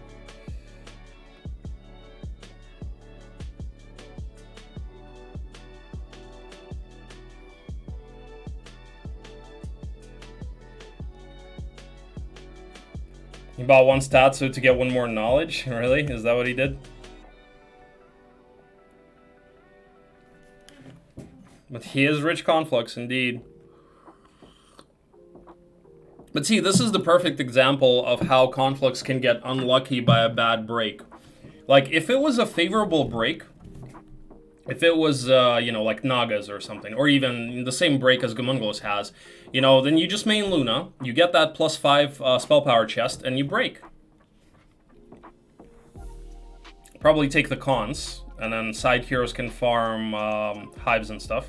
He bought one stat so to get one more knowledge? Really? Is that what he did? But he is rich Conflux, indeed. But see, this is the perfect example of how Conflux can get unlucky by a bad break. Like, if it was a favorable break, if it was, you know, like Nagas or something, or even the same break as Gomunguls has, you know, then you just main Luna, you get that +5 spell power chest, and you break. Probably take the cons, and then side heroes can farm hives and stuff.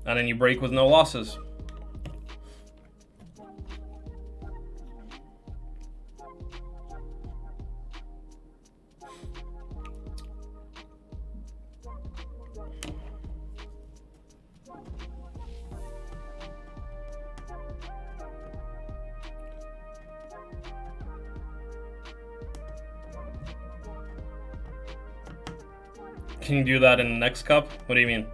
And then you break with no losses. Can you do that in the next cup? What do you mean?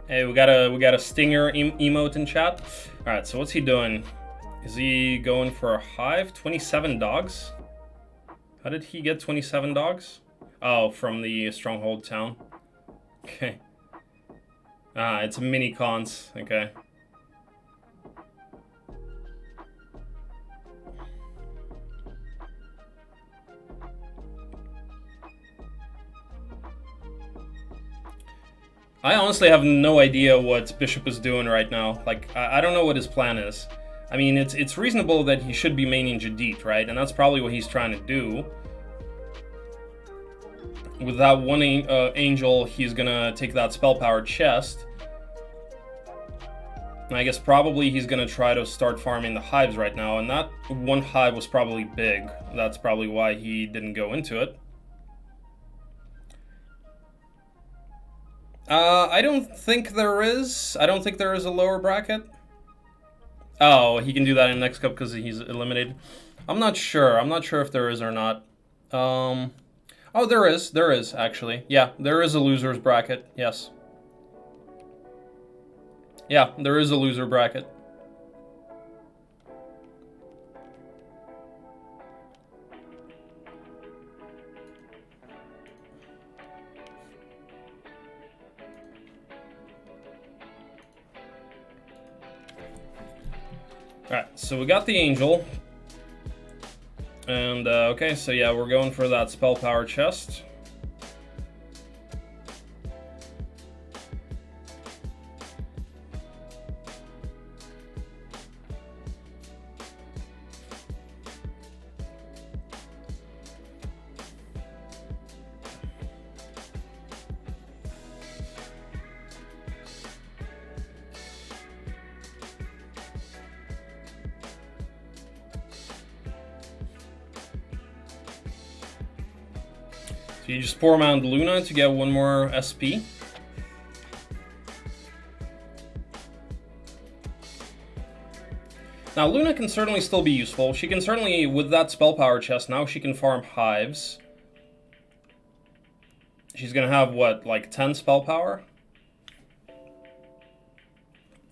Hey, we got a stinger emote in chat. All right, so what's he doing? Is he going for a hive? 27 dogs? How did he get 27 dogs? Oh, from the stronghold town. Okay. Ah, it's mini cons. Okay. I honestly have no idea what Bishop is doing right now. Like, I don't know what his plan is. I mean, it's reasonable that he should be maining Jadit, right? And that's probably what he's trying to do. With that one angel, he's gonna take that spell power chest. And I guess probably he's gonna try to start farming the hives right now. And that one hive was probably big. That's probably why he didn't go into it. I don't think there is. I don't think there is a lower bracket. Oh, he can do that in the next cup because he's eliminated. I'm not sure. I'm not sure if there is or not. Oh, there is. There is, actually. Yeah, there is a loser's bracket. Yes. Yeah, there is a loser bracket. Alright, so we got the angel. And, okay, so yeah, we're going for that spell power chest. So you just pour around Luna to get one more SP. Now Luna can certainly still be useful. She can certainly, with that spell power chest, now she can farm hives. She's gonna have, what, like 10 spell power?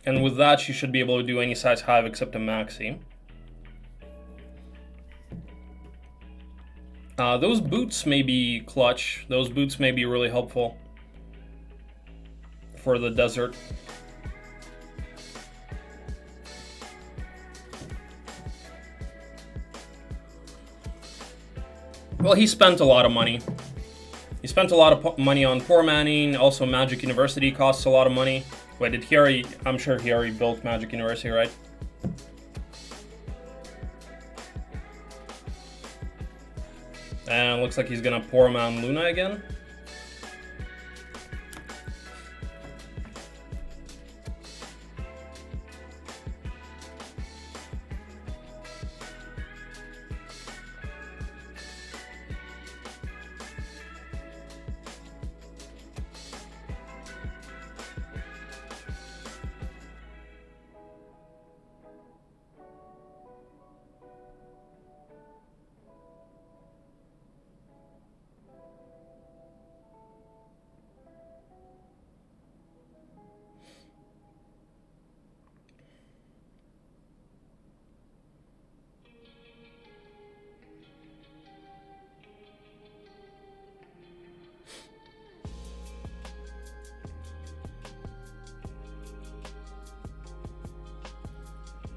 And with that, she should be able to do any size hive except a maxi. Those boots may be clutch. Those boots may be really helpful for the desert. Well, he spent a lot of money. He spent a lot of money on poor manning. Also, Magic University costs a lot of money. Wait, did he already... I'm sure he already built Magic University, right? And looks like he's gonna pour him on Luna again.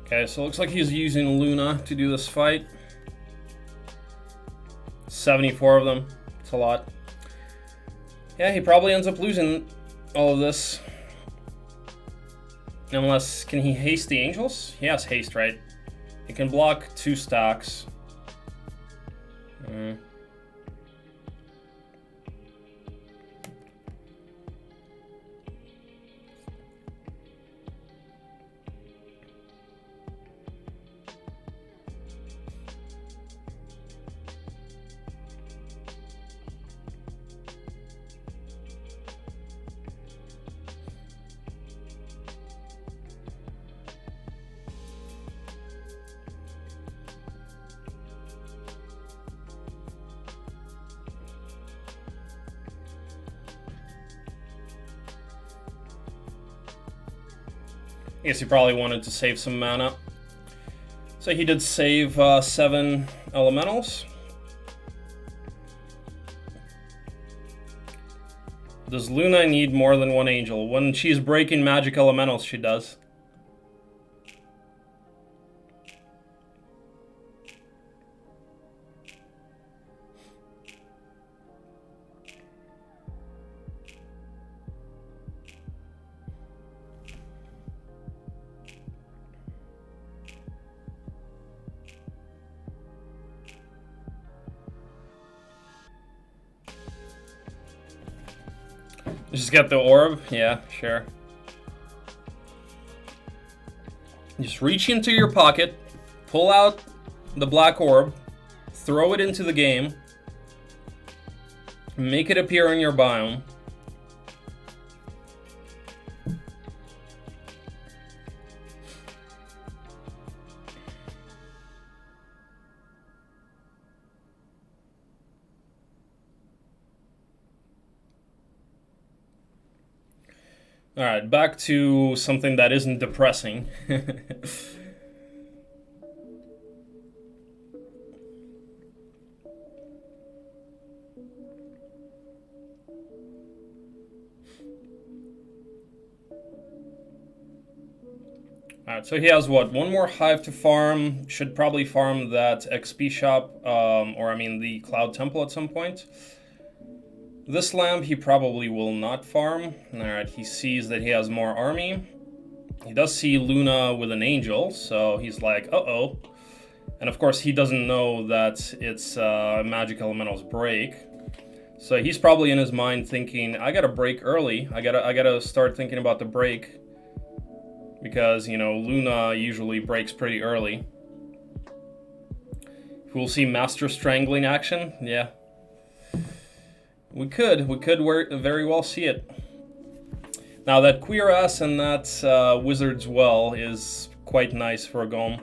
Okay, so it looks like he's using Luna to do this fight. 74 of them. It's a lot. Yeah, he probably ends up losing all of this. Unless, can he haste the angels? He has haste, right? He can block 2 stacks. I guess he probably wanted to save some mana. So he did save 7 elementals. Does Luna need more than 1 angel? When she's breaking magic elementals, she does. Just get the orb? Yeah, sure. Just reach into your pocket, pull out the black orb, throw it into the game, make it appear in your biome. All right, back to something that isn't depressing. Alright, so he has what? 1 more hive to farm. Should probably farm that XP shop, or I mean the Cloud Temple at some point. This lamp he probably will not farm. Alright, he sees that he has more army. He does see Luna with an angel, so he's like, uh-oh. And of course he doesn't know that it's magic elementals break. So he's probably in his mind thinking, I gotta break early. I gotta start thinking about the break. Because, you know, Luna usually breaks pretty early. We'll see Master Strangling action, yeah. We could very well see it. Now that Queer Ass and that Wizard's Well is quite nice for a Gom.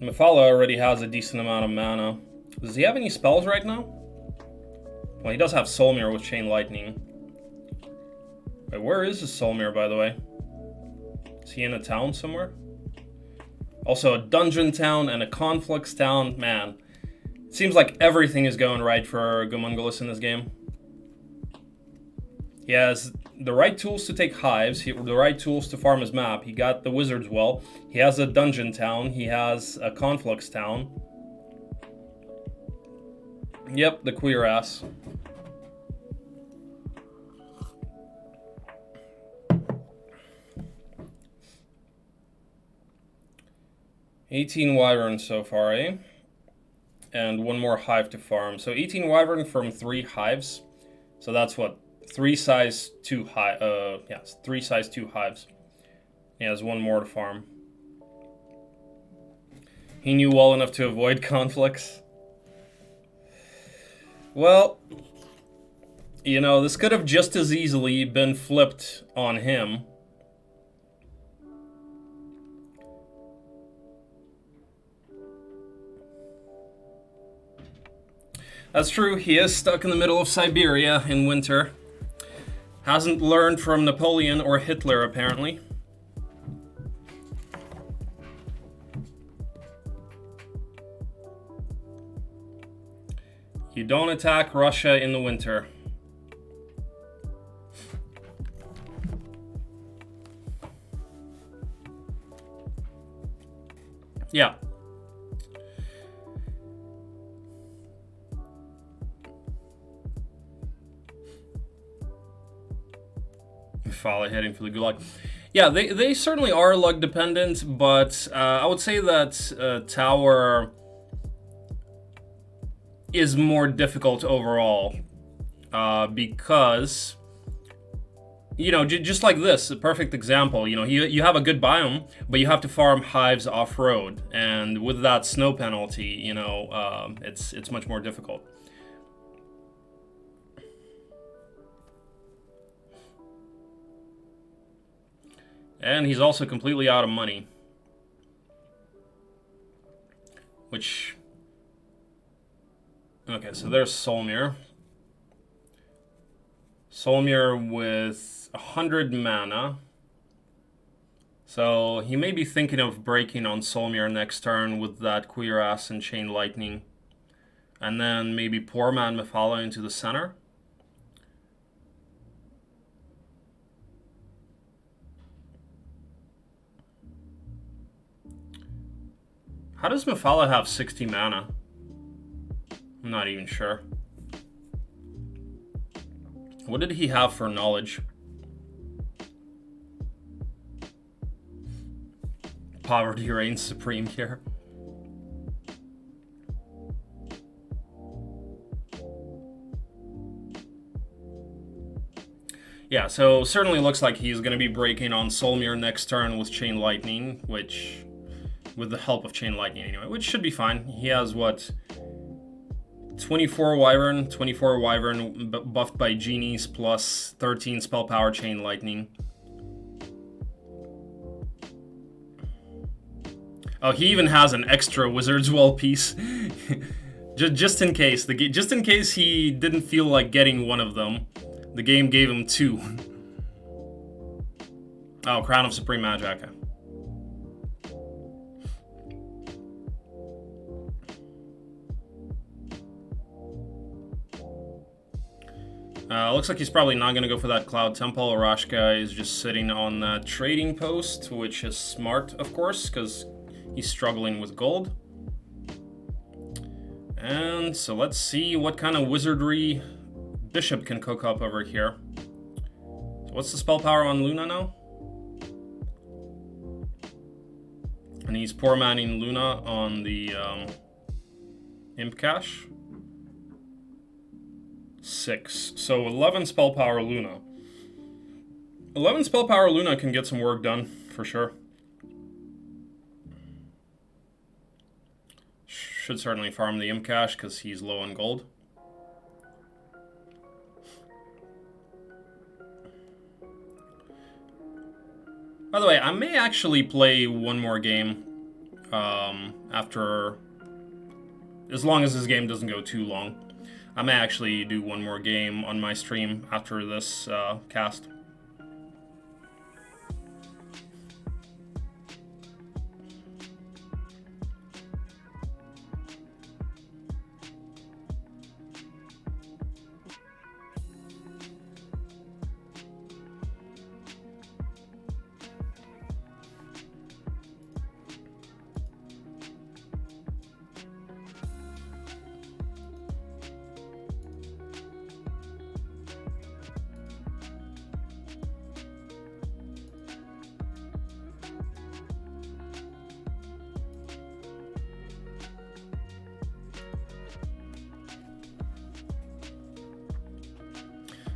Mephala already has a decent amount of mana. Does he have any spells right now? Well, he does have Solmir with Chain Lightning. Wait, where is his Solmir, by the way? Is he in a town somewhere? Also a dungeon town and a conflicts town. Man, it seems like everything is going right for Gomunguls in this game. He has the right tools to take hives, the right tools to farm his map. He got the Wizard's Well. He has a dungeon town. He has a conflicts town. Yep, the Queer Ass. 18 wyvern so far, eh? And one more hive to farm. So 18 wyvern from 3 hives. So that's what? 3 size 2 hive. Yes, 3 size 2 hives. He has one more to farm. He knew well enough to avoid conflicts. Well, you know, this could have just as easily been flipped on him. That's true, he is stuck in the middle of Siberia in winter. Hasn't learned from Napoleon or Hitler, apparently. You don't attack Russia in the winter. Yeah. Follow heading for the gulag. Yeah, they certainly are luck dependent, but I would say that Tower is more difficult overall because, you know, just like this, a perfect example, you know, you have a good biome, but you have to farm hives off-road, and with that snow penalty, you know, it's much more difficult. And he's also completely out of money. Which... Okay, so there's Solmir. Solmir with 100 mana. So he may be thinking of breaking on Solmir next turn with that Cuirass and Chain Lightning. And then maybe Poor Man Mephala into the center. How does Mephala have 60 mana? I'm not even sure. What did he have for knowledge? Poverty reigns supreme here. Yeah, so certainly looks like he's going to be breaking on Solmir next turn with Chain Lightning, which... with the help of Chain Lightning anyway, which should be fine. He has, what, 24 Wyvern buffed by Genies plus 13 spell power Chain Lightning. Oh, he even has an extra Wizard's Well piece. just in case. Just in case he didn't feel like getting one of them. The game gave him 2. Oh, Crown of Supreme Magic. Looks like he's probably not going to go for that Cloud Temple. Arashka is just sitting on that trading post, which is smart, of course, because he's struggling with gold. And so let's see what kind of wizardry Bishop can cook up over here. So what's the spell power on Luna now? And he's poor manning Luna on the Imp Cache. 6. So 11 spell power Luna. 11 spell power Luna can get some work done, for sure. Should certainly farm the Imp Cache because he's low on gold. By the way, I may actually play one more game after... as long as this game doesn't go too long. I may actually do one more game on my stream after this cast.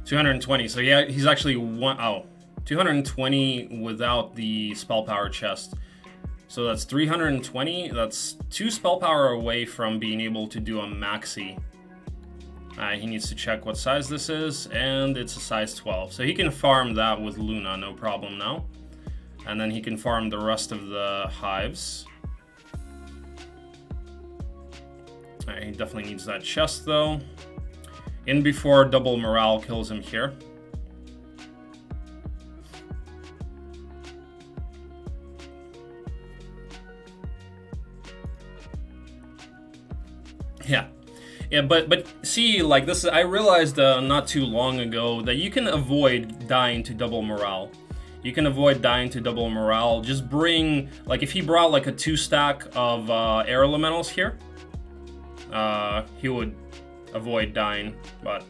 220. So yeah, he's actually 220 without the spell power chest. So that's 320. That's 2 spell power away from being able to do a maxi. He needs to check what size this is, and it's a size 12. So he can farm that with Luna, no problem now. And then he can farm the rest of the hives. He definitely needs that chest though. In before double morale kills him here. Yeah, but see, like this, I realized not too long ago that you can avoid dying to double morale. You can avoid dying to double morale. Just bring, like, if he brought like a 2 stack of air elementals here, he would avoid dying. But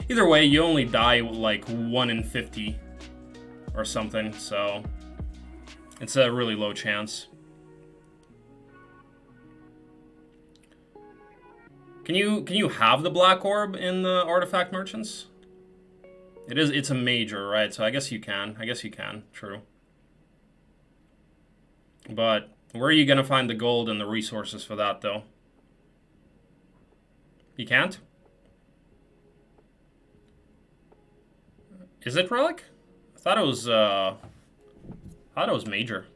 either way, you only die like 1 in 50 or something, so it's a really low chance. Can you have the black orb in the artifact merchants? It's a major, right? So I guess you can. True. But where are you gonna find the gold and the resources for that though? You can't? Is it relic? I thought it was major.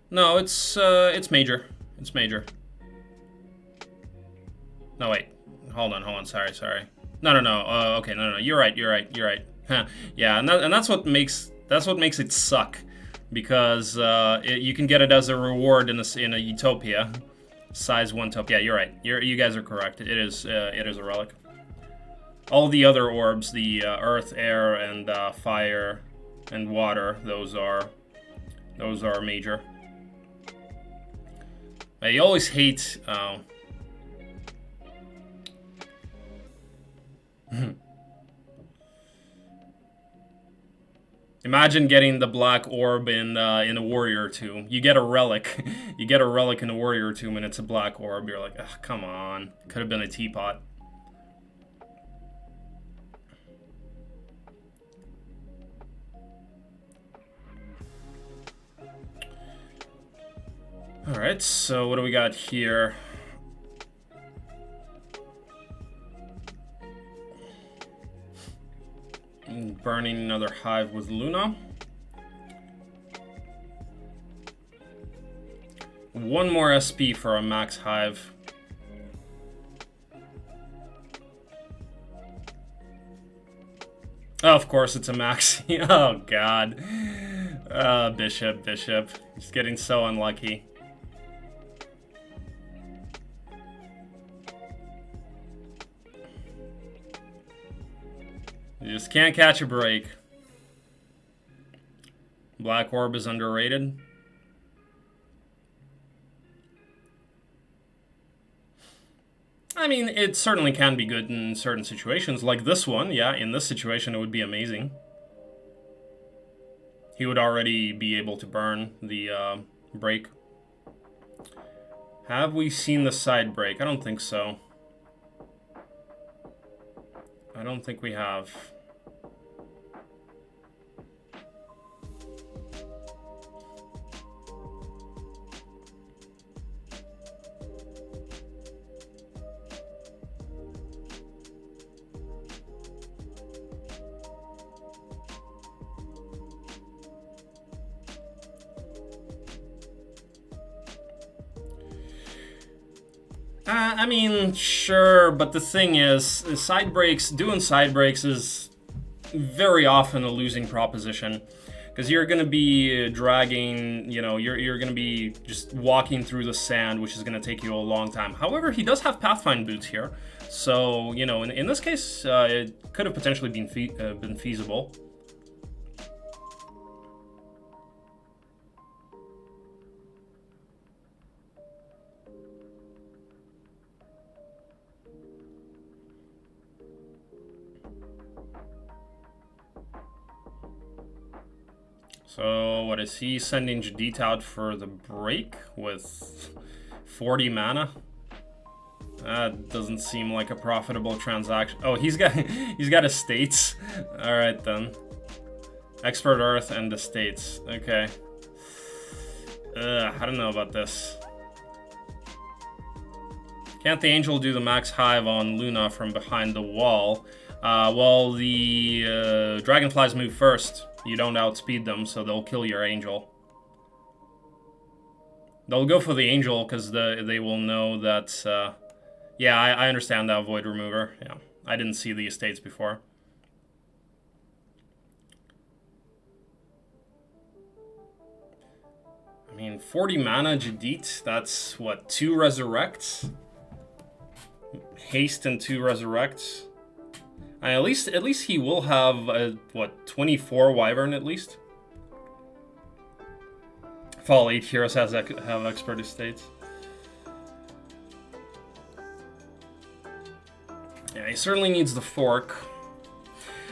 No, it's major. It's major. No, wait. Hold on. Sorry. No. Okay, no. You're right. Huh. Yeah, and that's what makes it suck, because you can get it as a reward in a utopia, size 1 topia. Yeah, you're right. You guys are correct. It is a relic. All the other orbs, the earth, air, and fire, and water, those are major. You always hate. Imagine getting the black orb in a warrior tomb. You get a relic. You get a relic in a warrior tomb, and it's a black orb. You're like, ugh, come on. Could have been a teapot. Alright, so what do we got here? Burning another hive with Luna. One more SP for a max hive. Oh, of course it's a maxi. Oh god. Bishop. Just getting so unlucky. You just can't catch a break. Black orb is underrated. I mean, it certainly can be good in certain situations, like this one. Yeah, in this situation it would be amazing. He would already be able to burn the break. Have we seen the side break? I don't think so. I don't think we have. I mean, sure, but the thing is, doing side breaks is very often a losing proposition, because you're going to be dragging, you're going to be just walking through the sand, which is going to take you a long time. However, he does have Pathfind boots here, so, in this case, it could have potentially been feasible. So what is he sending Jadit out for the break with 40 mana? That doesn't seem like a profitable transaction. Oh, he's got estates. All right then. Expert Earth and estates. Okay. I don't know about this. Can't the angel do the max hive on Luna from behind the wall? Well, the dragonflies move first. You don't outspeed them, so they'll kill your angel. They'll go for the angel because they will know that... yeah, I understand that void remover. Yeah, I didn't see the estates before. I mean, 40 mana Jadit, that's what, 2 resurrects? Haste and 2 resurrects. At least he will have what, 24 wyvern at least. If all 8 heroes have expert estates. Yeah, he certainly needs the fork.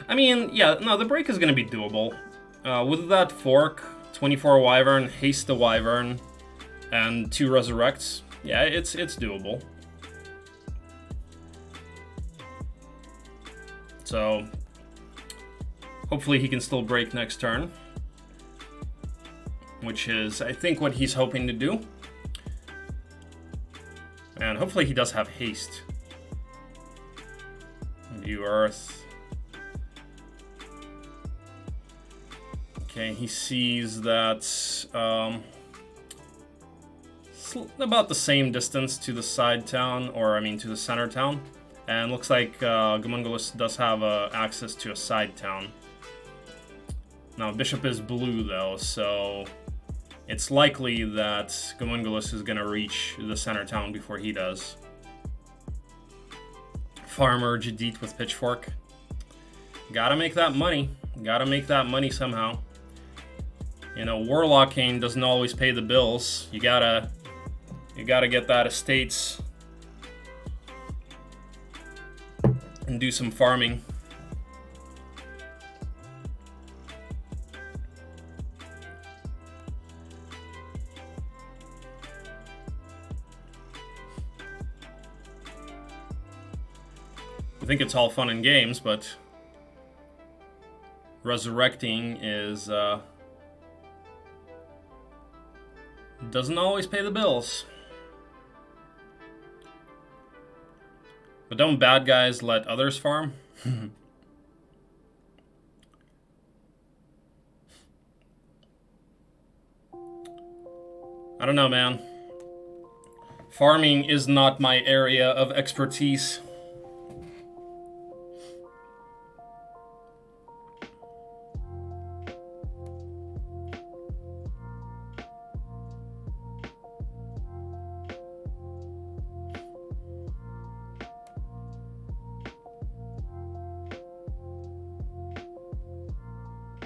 I mean, yeah, no, the break is going to be doable. With that fork, 24 wyvern, haste the wyvern, and 2 resurrects. Yeah, it's doable. So, hopefully he can still break next turn. Which is, I think, what he's hoping to do. And hopefully he does have haste. View Earth. Okay, he sees that about the same distance to the side town, or I mean to the center town. And looks like Gomunguls does have access to a side town. Now, Bishop is blue though, so it's likely that Gomunguls is going to reach the center town before he does. Farmer Jadit with Pitchfork. Gotta make that money. Gotta make that money somehow. You know, warlocking doesn't always pay the bills. You gotta get that estates and do some farming. I think it's all fun and games, but resurrecting is doesn't always pay the bills. But don't bad guys let others farm? I don't know, man. Farming is not my area of expertise.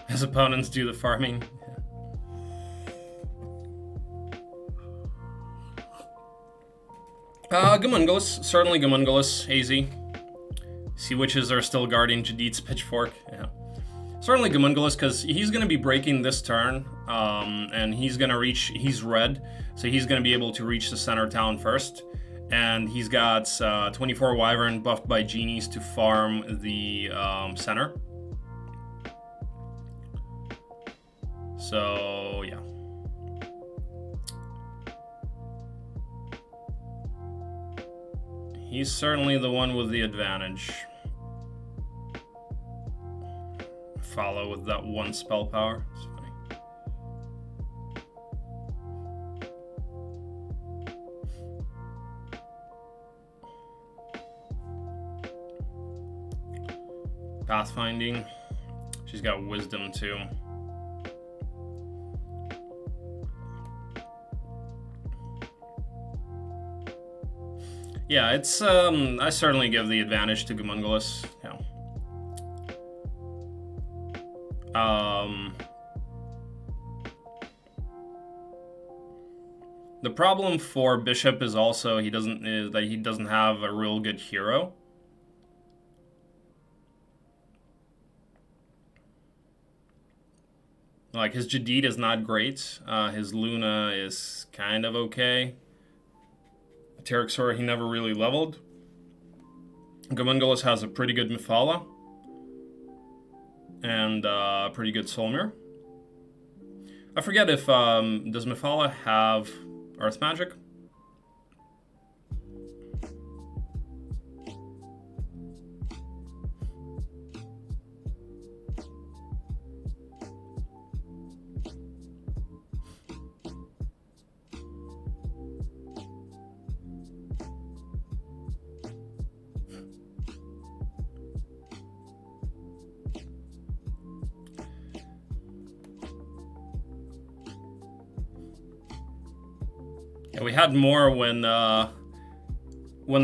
His opponents do the farming. Gomunguls. Certainly Gomunguls. Hazy. Sea Witches are still guarding Jadit's Pitchfork. Yeah. Certainly Gomunguls, because he's going to be breaking this turn. And he's going to reach... He's red, so he's going to be able to reach the center town first. And he's got 24 Wyvern buffed by genies to farm the center. So, yeah. He's certainly the one with the advantage. Follow with that one spell power. It's funny. Pathfinding. She's got wisdom too. Yeah, it's, I certainly give the advantage to Gomunguls, yeah. The problem for Bishop is also that he doesn't have a real good hero. Like, his Jadid is not great. His Luna is kind of okay. Terexor, he never really leveled. Gomunguls has a pretty good Mifala. And pretty good Solmir. I forget if, does Mifala have Earth Magic? Yeah, we had more when the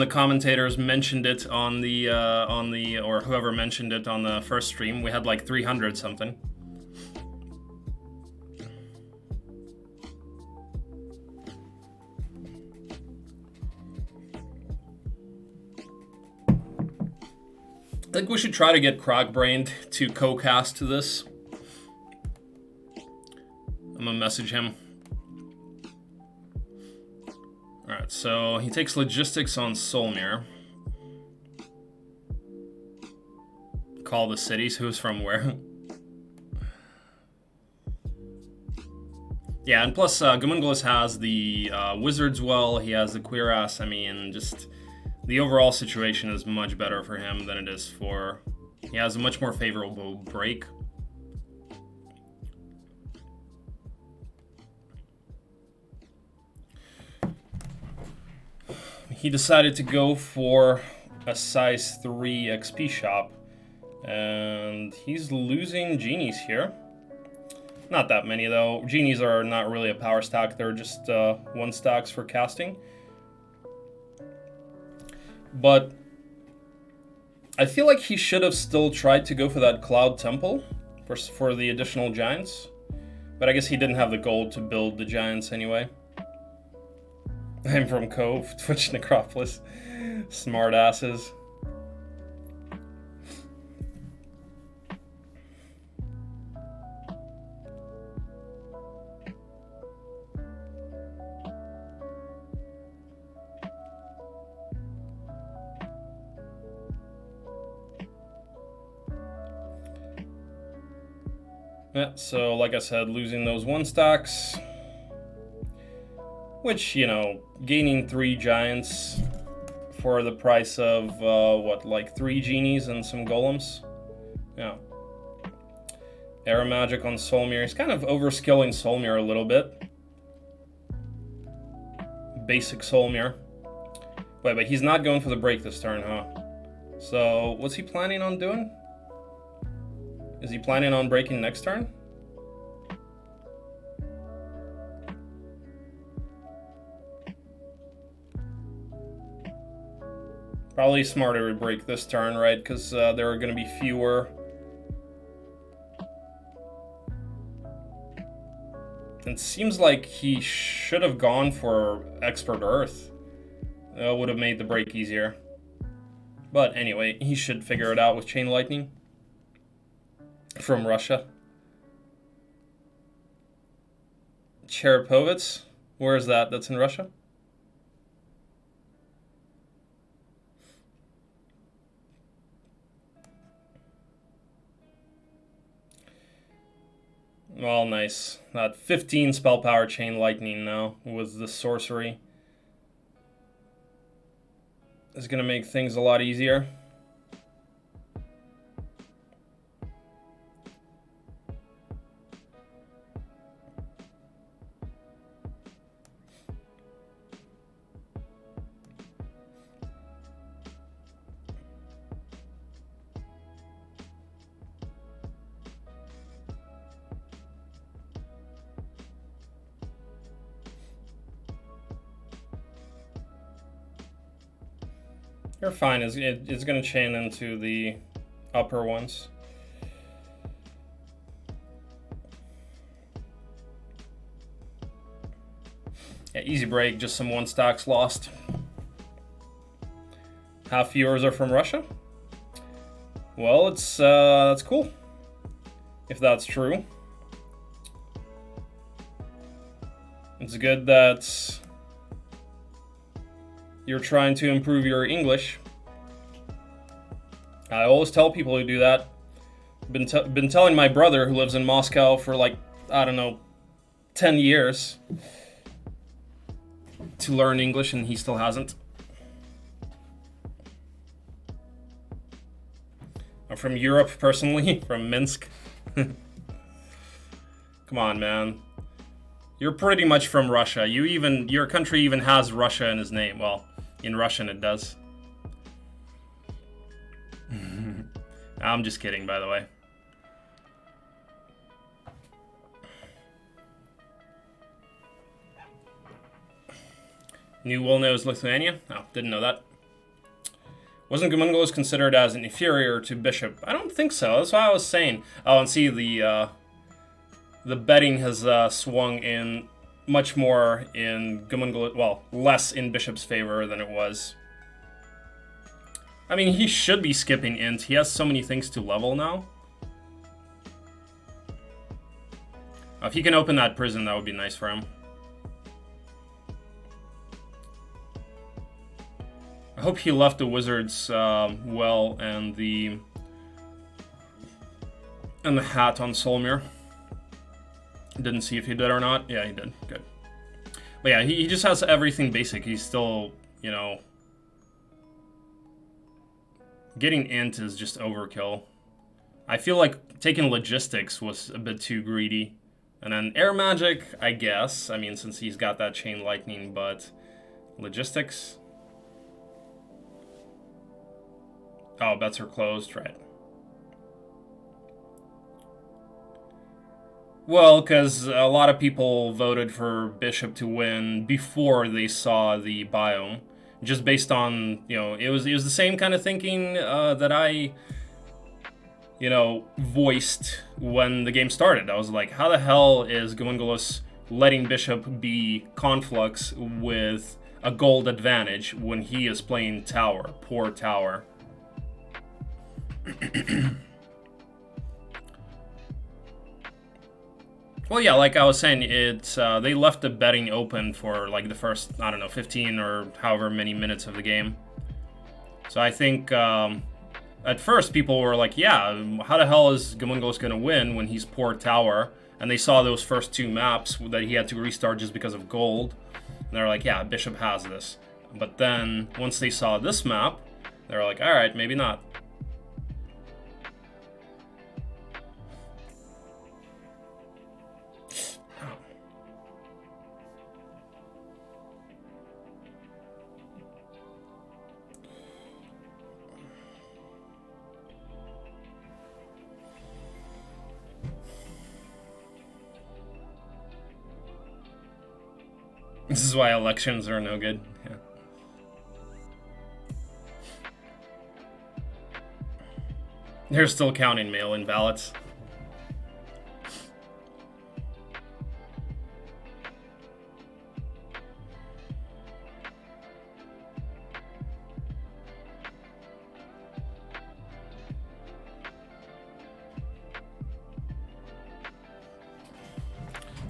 commentators mentioned it on the or whoever mentioned it on the first stream. We had like 300 something. I think we should try to get Crogbrained to co-cast to this. I'm gonna message him. Alright, so he takes logistics on Solmir. Call the cities. Who's from where? Yeah, and plus Gomunguls has the Wizard's Well, he has the Cuirass. I mean, just the overall situation is much better for him than it is for... He has a much more favorable break. He decided to go for a size 3 XP shop, and he's losing genies here. Not that many though. Genies are not really a power stack, they're just 1 stacks for casting. But I feel like he should have still tried to go for that Cloud Temple for the additional giants. But I guess he didn't have the gold to build the giants anyway. I'm from Cove, Twitch Necropolis. Smart asses. Yeah, so like I said, losing those 1 stacks. Which, you know, gaining 3 giants for the price of, what, like 3 genies and some golems? Yeah. Air Magic on Solmir. He's kind of overskilling Solmir a little bit. Basic Solmir. Wait, but he's not going for the break this turn, huh? So, what's he planning on doing? Is he planning on breaking next turn? Probably smarter to break this turn, right? Because there are going to be fewer. It seems like he should have gone for Expert Earth. That would have made the break easier. But anyway, he should figure it out with Chain Lightning. From Russia. Cherepovets? Where is that? That's in Russia? Well, nice. That 15 spell power Chain Lightning now with the sorcery is going to make things a lot easier. You're fine. It's going to chain into the upper ones. Yeah, easy break. Just some 1 stacks lost. Half viewers are from Russia. Well, it's that's cool. If that's true. It's good that you're trying to improve your English. I always tell people to do that. Been telling my brother, who lives in Moscow for like, I don't know, 10 years, to learn English, and he still hasn't. I'm from Europe, personally, from Minsk. Come on, man. You're pretty much from Russia. Your country even has Russia in its name. Well, in Russian it does. I'm just kidding, by the way. New Wilno is Lithuania? Oh, didn't know that. Wasn't Gomunguls considered as an inferior to Bishop? I don't think so. That's what I was saying. Oh, and see, the betting has swung in much more in Gomunguls, well, less in Bishop's favor than it was. I mean, he should be skipping int. He has so many things to level now. If he can open that prison, that would be nice for him. I hope he left the wizards well, and the hat on Solmir. Didn't see if he did or not. Yeah, he did. Good. But yeah, he just has everything basic. He's still, you know, getting int is just overkill. I feel like taking logistics was a bit too greedy. And then air magic, I guess. I mean, since he's got that chain lightning, but logistics. Oh, bets are closed, right? Well, because a lot of people voted for Bishop to win before they saw the biome, just based on, you know, it was the same kind of thinking that I, you know, voiced when the game started. I was like, how the hell is Gomunguls letting Bishop be Conflux with a gold advantage when he is playing tower, poor tower? Well, yeah, like I was saying, they left the betting open for like the first, I don't know, 15 or however many minutes of the game. So I think at first people were like, yeah, how the hell is Gomunguls going to win when he's poor tower? And they saw those first two maps that he had to restart just because of gold. And they're like, yeah, Bishop has this. But then once they saw this map, they were like, all right, maybe not. This is why elections are no good. Yeah. They're still counting mail-in ballots.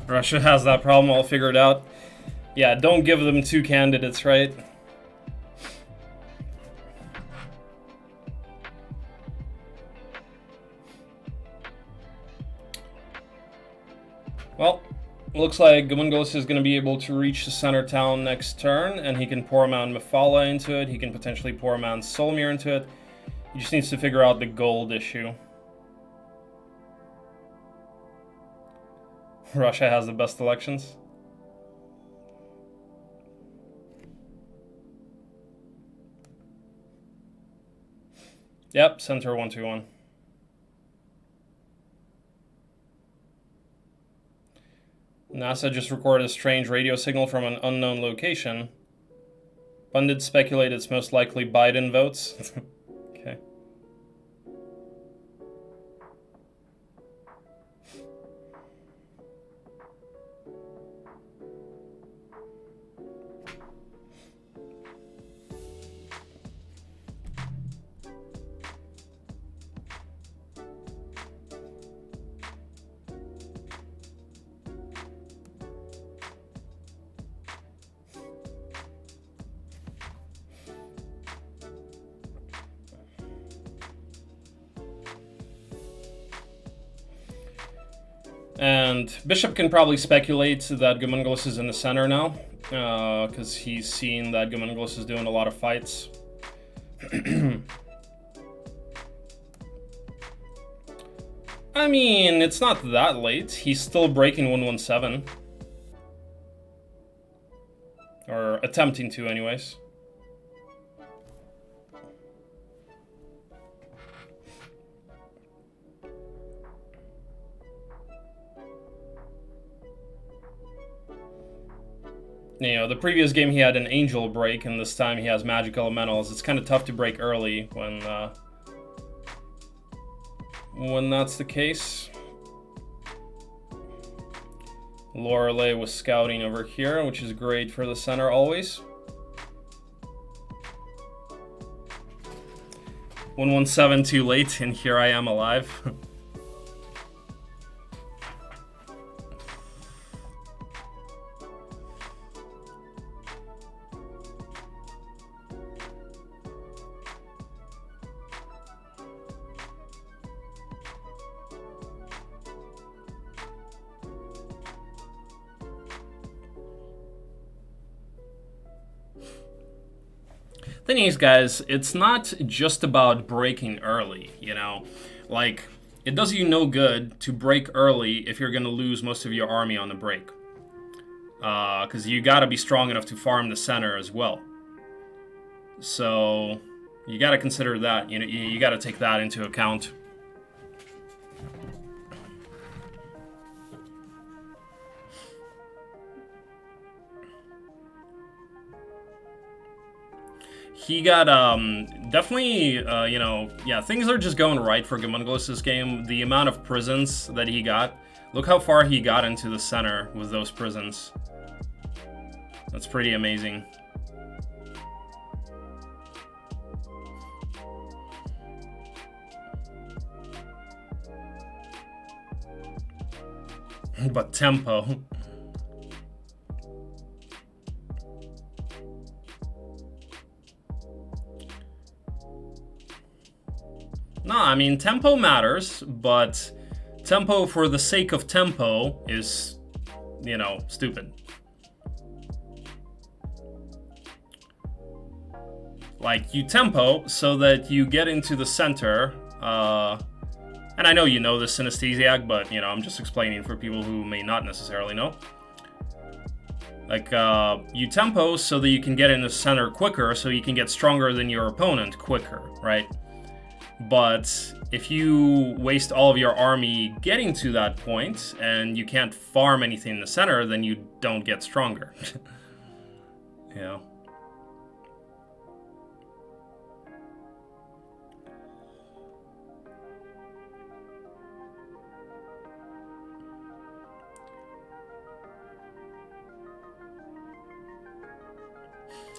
Russia has that problem all figured out. Yeah, don't give them two candidates, right? Well, looks like Gomunguls is going to be able to reach the center town next turn, and he can pour Mount Mephala into it. He can potentially pour Mount Solmir into it. He just needs to figure out the gold issue. Russia has the best elections. Yep, center 121. NASA just recorded a strange radio signal from an unknown location. Pundits speculate it's most likely Biden votes. Okay. And Bishop can probably speculate that Gomunguls is in the center now, because he's seen that Gomunguls is doing a lot of fights. I mean, it's not that late. He's still breaking 117. Or attempting to, anyways. You know, the previous game he had an angel break, and this time he has magic elementals. It's kind of tough to break early when that's the case. Lorelei was scouting over here, which is great for the center always. 117 too late, and here I am alive. Thing is, guys, it's not just about breaking early, you know? Like, it does you no good to break early if you're gonna lose most of your army on the break. Because you gotta be strong enough to farm the center as well. So, you gotta consider that, you know, you gotta take that into account. He got, definitely, you know, yeah, things are just going right for Gomunguls this game. The amount of prisons that he got, look how far he got into the center with those prisons. That's pretty amazing. But tempo. No, I mean, tempo matters, but tempo for the sake of tempo is, you know, stupid. Like, you tempo so that you get into the center, and I know you know this, Synesthesiac, but, you know, I'm just explaining for people who may not necessarily know. Like, you tempo so that you can get in the center quicker, so you can get stronger than your opponent quicker, right? But if you waste all of your army getting to that point and you can't farm anything in the center, then you don't get stronger. You know?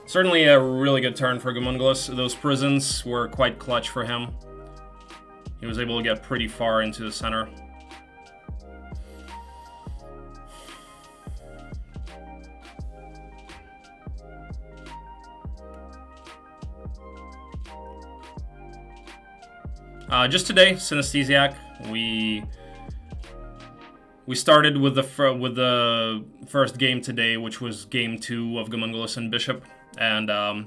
Certainly a really good turn for Gomunguls. Those prisons were quite clutch for him. He was able to get pretty far into the center. Just today, Synesthesiac, we started with the first game today, which was game 2 of Gomunguls and Bishop, and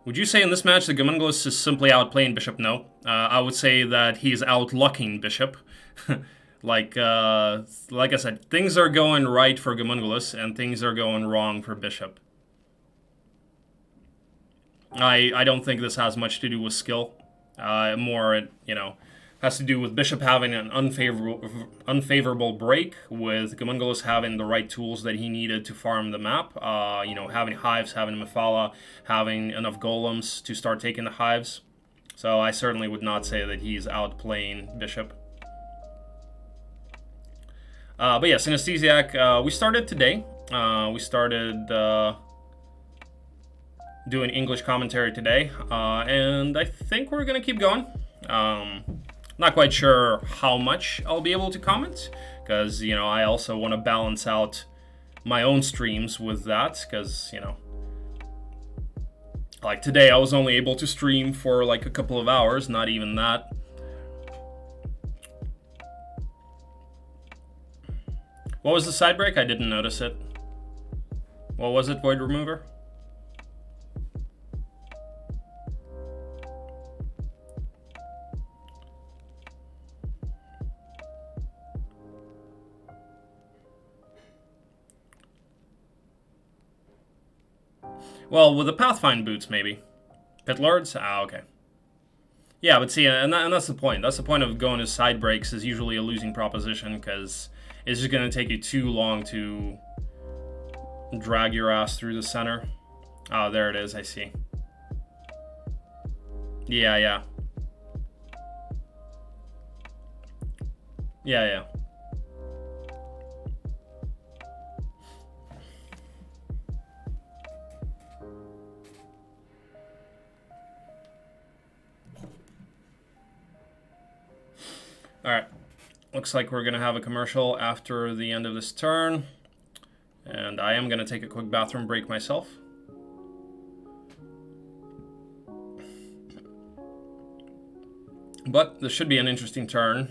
would you say in this match that Gomunguls is simply outplaying Bishop? No. I would say that he's outlucking Bishop. like I said, things are going right for Gomunguls, and things are going wrong for Bishop. I don't think this has much to do with skill. More, you know, has to do with Bishop having an unfavorable break, with Gomunguls having the right tools that he needed to farm the map. You know, having hives, having Mephala, having enough golems to start taking the hives. So I certainly would not say that he's outplaying Bishop. But yeah, Synesthesiac, we started today. We started doing English commentary today, and I think we're gonna keep going. Not quite sure how much I'll be able to comment, because, you know, I also want to balance out my own streams with that, because, you know, like today I was only able to stream for like a couple of hours, not even that. What was the side break? I didn't notice it. What was it, Void Remover? Well, with the Pathfind boots, maybe. Pit Lords? Ah, okay. Yeah, but see, and that's the point. That's the point of going to side breaks, is usually a losing proposition, because it's just going to take you too long to drag your ass through the center. Oh, there it is, I see. Yeah, yeah. Yeah, yeah. Alright, looks like we're going to have a commercial after the end of this turn. And I am going to take a quick bathroom break myself. But this should be an interesting turn,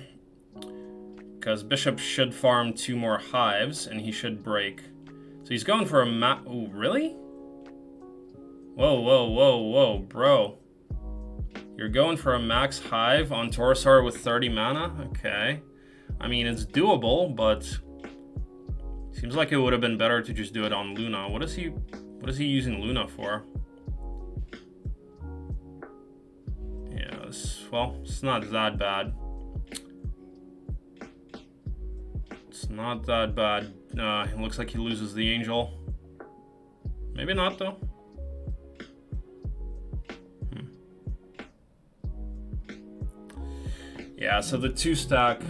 because Bishop should farm 2 more hives, and he should break. So he's going for a Ooh, really? Whoa, whoa, whoa, whoa, bro. You're going for a max hive on Taurosaur with 30 mana? Okay. I mean, it's doable, but seems like it would have been better to just do it on Luna. What is he using Luna for? Yeah, well, it's not that bad. It's not that bad. It looks like he loses the Angel. Maybe not, though. Yeah, so the 2 stack,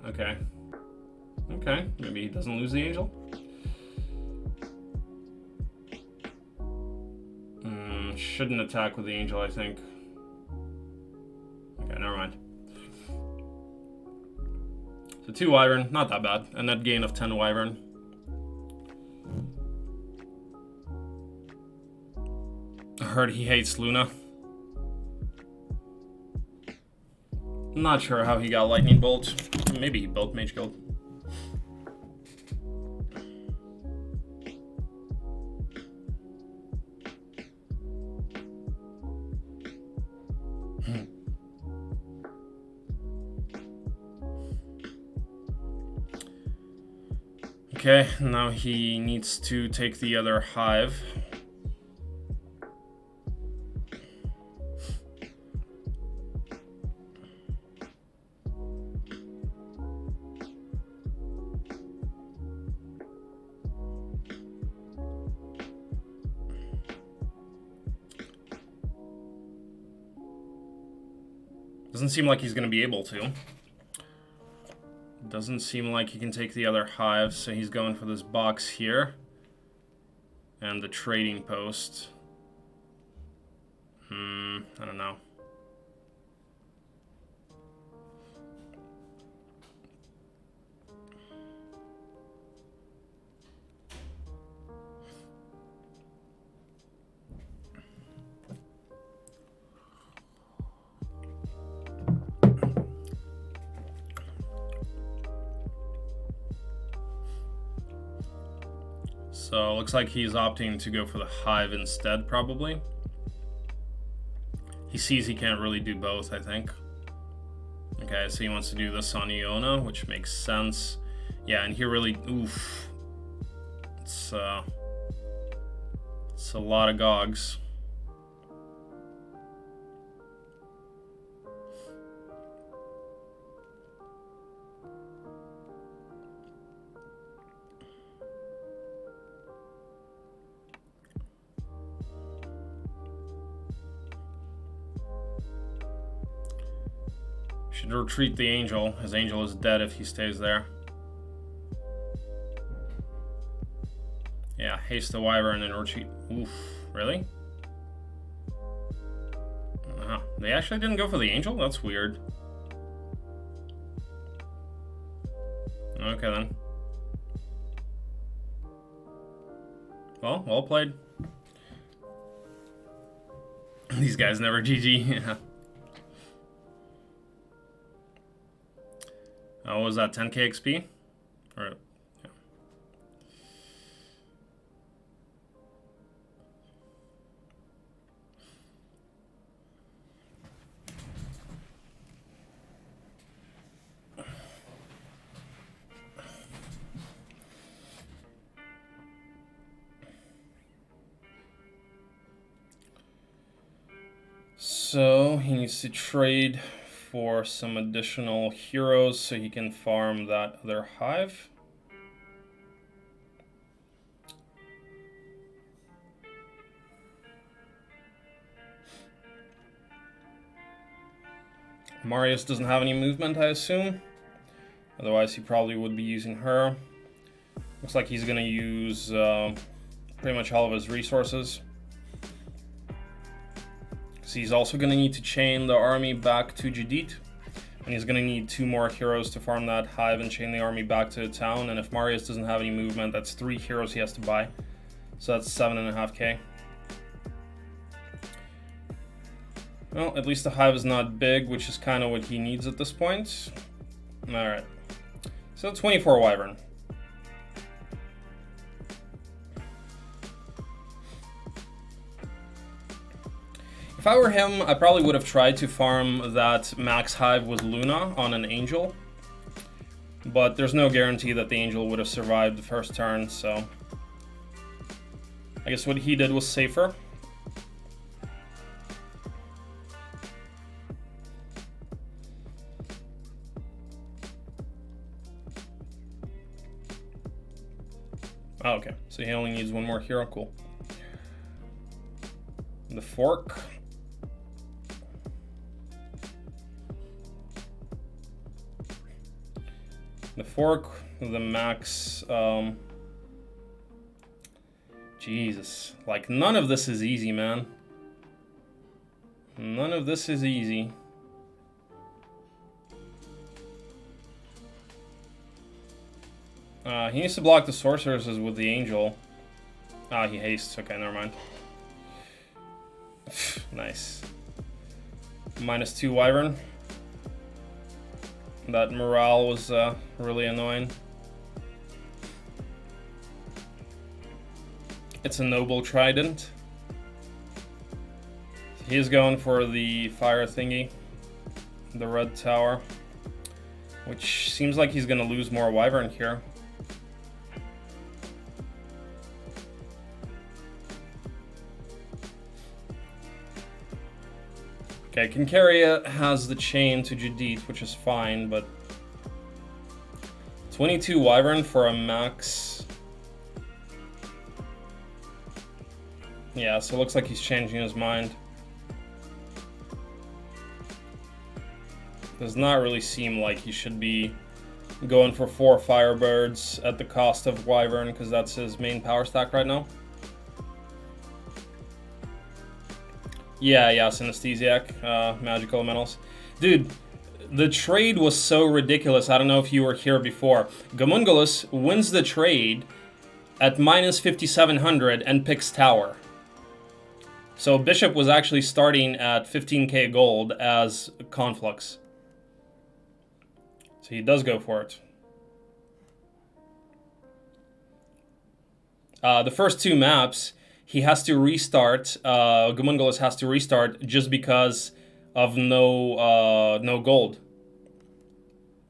okay. Okay, maybe he doesn't lose the Angel. Shouldn't attack with the Angel, I think. Okay, never mind. So 2 Wyvern, not that bad. A net gain of 10 Wyvern. I heard he hates Luna. Not sure how he got Lightning Bolt. Maybe he built Mage Guild. Okay, now he needs to take the other hive. Doesn't seem like he's going to be able to. Doesn't seem like he can take the other hive, so he's going for this box here. And the trading post. I don't know. So, looks like he's opting to go for the hive instead, probably. He sees he can't really do both, I think. Okay, so he wants to do this on Iona, which makes sense. Yeah, and here really... Oof. It's a lot of Gogs. Should retreat the Angel. His Angel is dead if he stays there. Yeah, haste the Wyvern and retreat. Oof, really? They actually didn't go for the Angel? That's weird. Okay then. Well played. These guys never GG. Yeah. What was that, 10k XP? Or, yeah. So he needs to trade for some additional heroes so he can farm that other hive. Marius doesn't have any movement, I assume. Otherwise, he probably would be using her. Looks like he's going to use pretty much all of his resources. Because he's also going to need to chain the army back to Jadid. And he's going to need 2 more heroes to farm that hive and chain the army back to the town. And if Marius doesn't have any movement, that's 3 heroes he has to buy. So that's 7.5k. Well, at least the hive is not big, which is kind of what he needs at this point. Alright. So 24 wyvern. If I were him, I probably would have tried to farm that max hive with Luna on an angel. But there's no guarantee that the angel would have survived the first turn, so I guess what he did was safer. Oh, okay, so he only needs 1 more hero, cool. The fork. The fork, the max, Jesus, like none of this is easy, man. None of this is easy. He needs to block the sorceresses with the angel. Ah, he hastes. Okay, never mind. Nice. -2 wyvern. That morale was really annoying. It's a noble trident. He's going for the fire thingy, the red tower, which seems like he's gonna lose more wyvern here. Okay, Kincaria has the chain to Jadid, which is fine, but 22 wyvern for a max. Yeah, so it looks like he's changing his mind. Does not really seem like he should be going for 4 firebirds at the cost of wyvern, because that's his main power stack right now. Yeah, synesthesiac, magical elementals. Dude, the trade was so ridiculous. I don't know if you were here before. Gomunguls wins the trade at -5,700 and picks tower. So Bishop was actually starting at 15k gold as Conflux. So he does go for it. The first 2 maps, he has to restart. Gomunguls has to restart just because of no gold.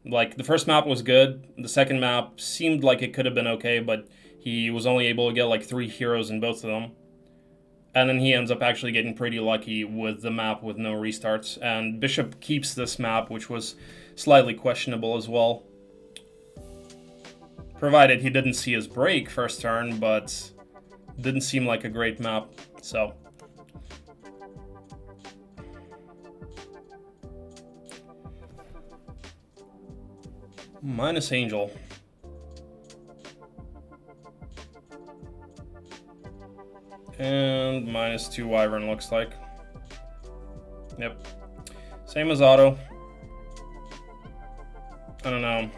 Like, the first map was good. The second map seemed like it could have been okay, but he was only able to get like 3 heroes in both of them. And then he ends up actually getting pretty lucky with the map with no restarts. And Bishop keeps this map, which was slightly questionable as well. Provided he didn't see his break first turn, but didn't seem like a great map, so. Minus angel. And -2 wyvern looks like. Yep. Same as auto. I don't know.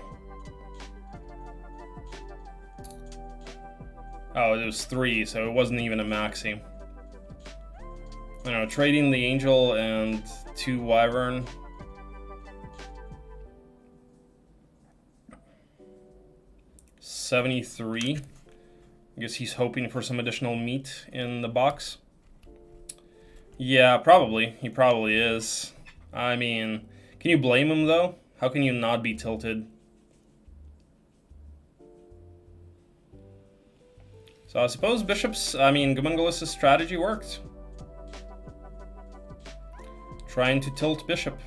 Oh, it was 3, so it wasn't even a maxi. I don't know, trading the angel and 2 wyvern. $73. I guess he's hoping for some additional meat in the box. Yeah, probably. He probably is. I mean, can you blame him though? How can you not be tilted? So I suppose Gomunguls' strategy worked. trying to tilt bishop.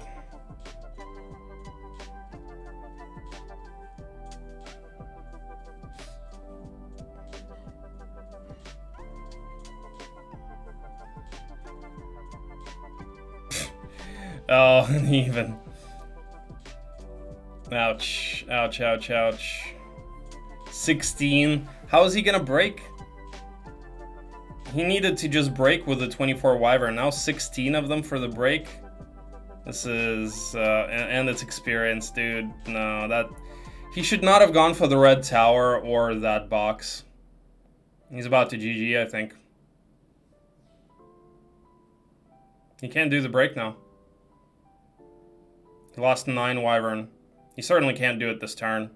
Oh, even. Ouch, ouch, ouch, ouch. 16. How is he gonna break? He needed to just break with the 24 wyvern. Now 16 of them for the break. This is, and it's experience, dude. No, that, he should not have gone for the red tower or that box. He's about to GG, I think. He can't do the break now. He lost 9 wyvern. He certainly can't do it this turn.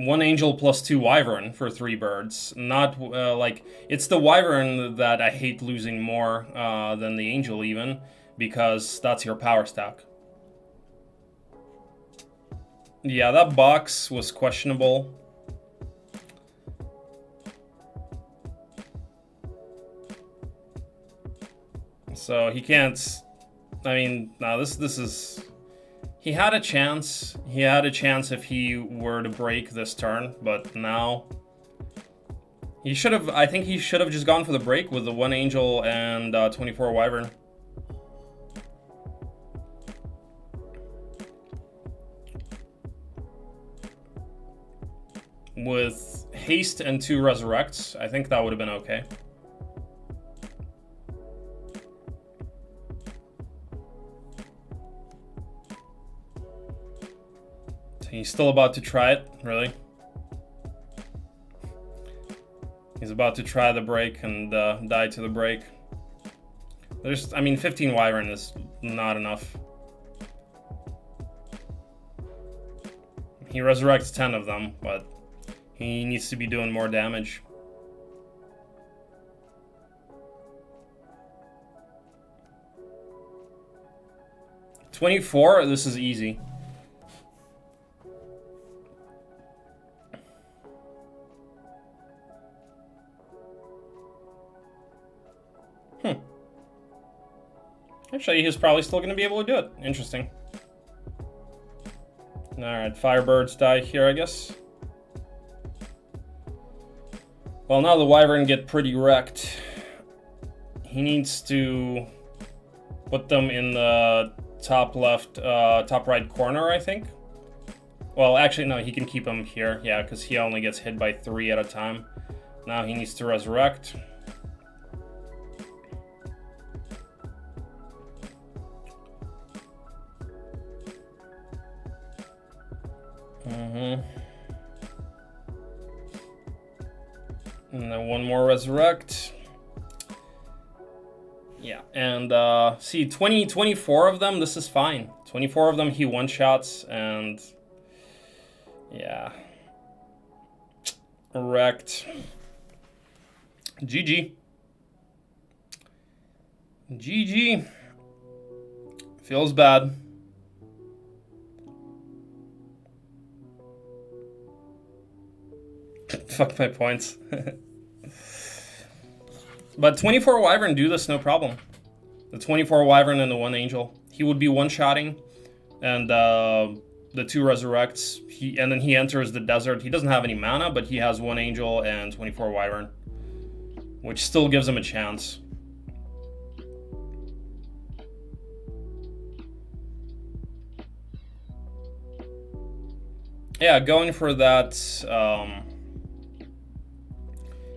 One angel plus 2 wyvern for 3 birds. Not, like, it's the wyvern that I hate losing more than the angel even, because that's your power stack. Yeah, that box was questionable. So he can't, I mean, no, this is, he had a chance. He had a chance if he were to break this turn, but now he should have, I think he should have just gone for the break with the 1 angel and 24 wyvern. With haste and 2 resurrects, I think that would have been okay. He's still about to try it, really. He's about to try the break and die to the break. There's, I mean, 15 wyvern is not enough. He resurrects 10 of them, but he needs to be doing more damage. $24, this is easy. Actually, he's probably still going to be able to do it. Interesting. Alright, Firebirds die here, I guess. Well, now the wyvern get pretty wrecked. He needs to put them in the top left, top right corner, I think. Well, actually, no, he can keep them here. Yeah, because he only gets hit by 3 at a time. Now he needs to resurrect. And then 1 more resurrect. Yeah, and see, 24 of them, this is fine. 24 of them he one-shots, and yeah. Wrecked. GG. GG. Feels bad. Fuck my points. But 24 wyvern do this no problem. The 24 wyvern and the 1 angel. He would be one-shotting, and the 2 resurrects. And then he enters the desert. He doesn't have any mana, but he has 1 angel and 24 wyvern, which still gives him a chance. Yeah, going for that.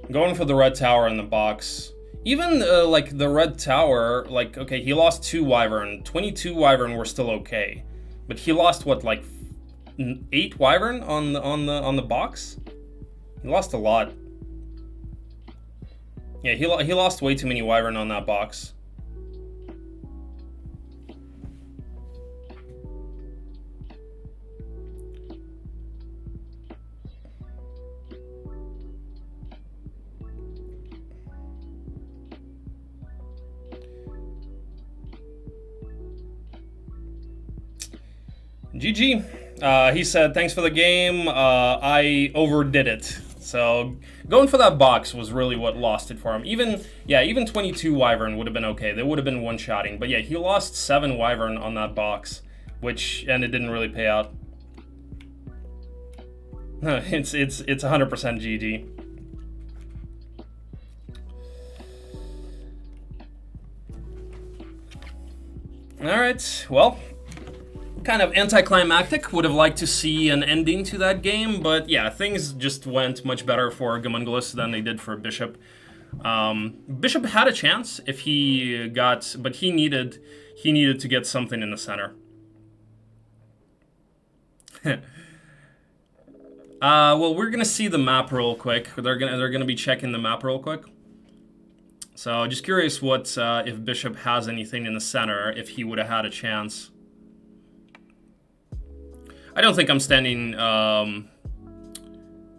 Going for the red tower in the box. Even, like, the red tower, like, okay, he lost 2 wyvern. 22 wyvern were still okay. But he lost, what, like, 8 wyvern on the box? He lost a lot. Yeah, he lost way too many wyvern on that box. GG. He said, thanks for the game. I overdid it. So going for that box was really what lost it for him. Even 22 Wyvern would have been okay. They would have been one-shotting. But yeah, he lost 7 Wyvern on that box, and it didn't really pay out. It's 100% GG. Alright, well, kind of anticlimactic. Would have liked to see an ending to that game, but yeah, things just went much better for Gomunguls than they did for Bishop. Bishop had a chance if he got, but he needed to get something in the center. Well, we're gonna see the map real quick. They're gonna be checking the map real quick. So just curious what if Bishop has anything in the center, if he would have had a chance. I don't think I'm standing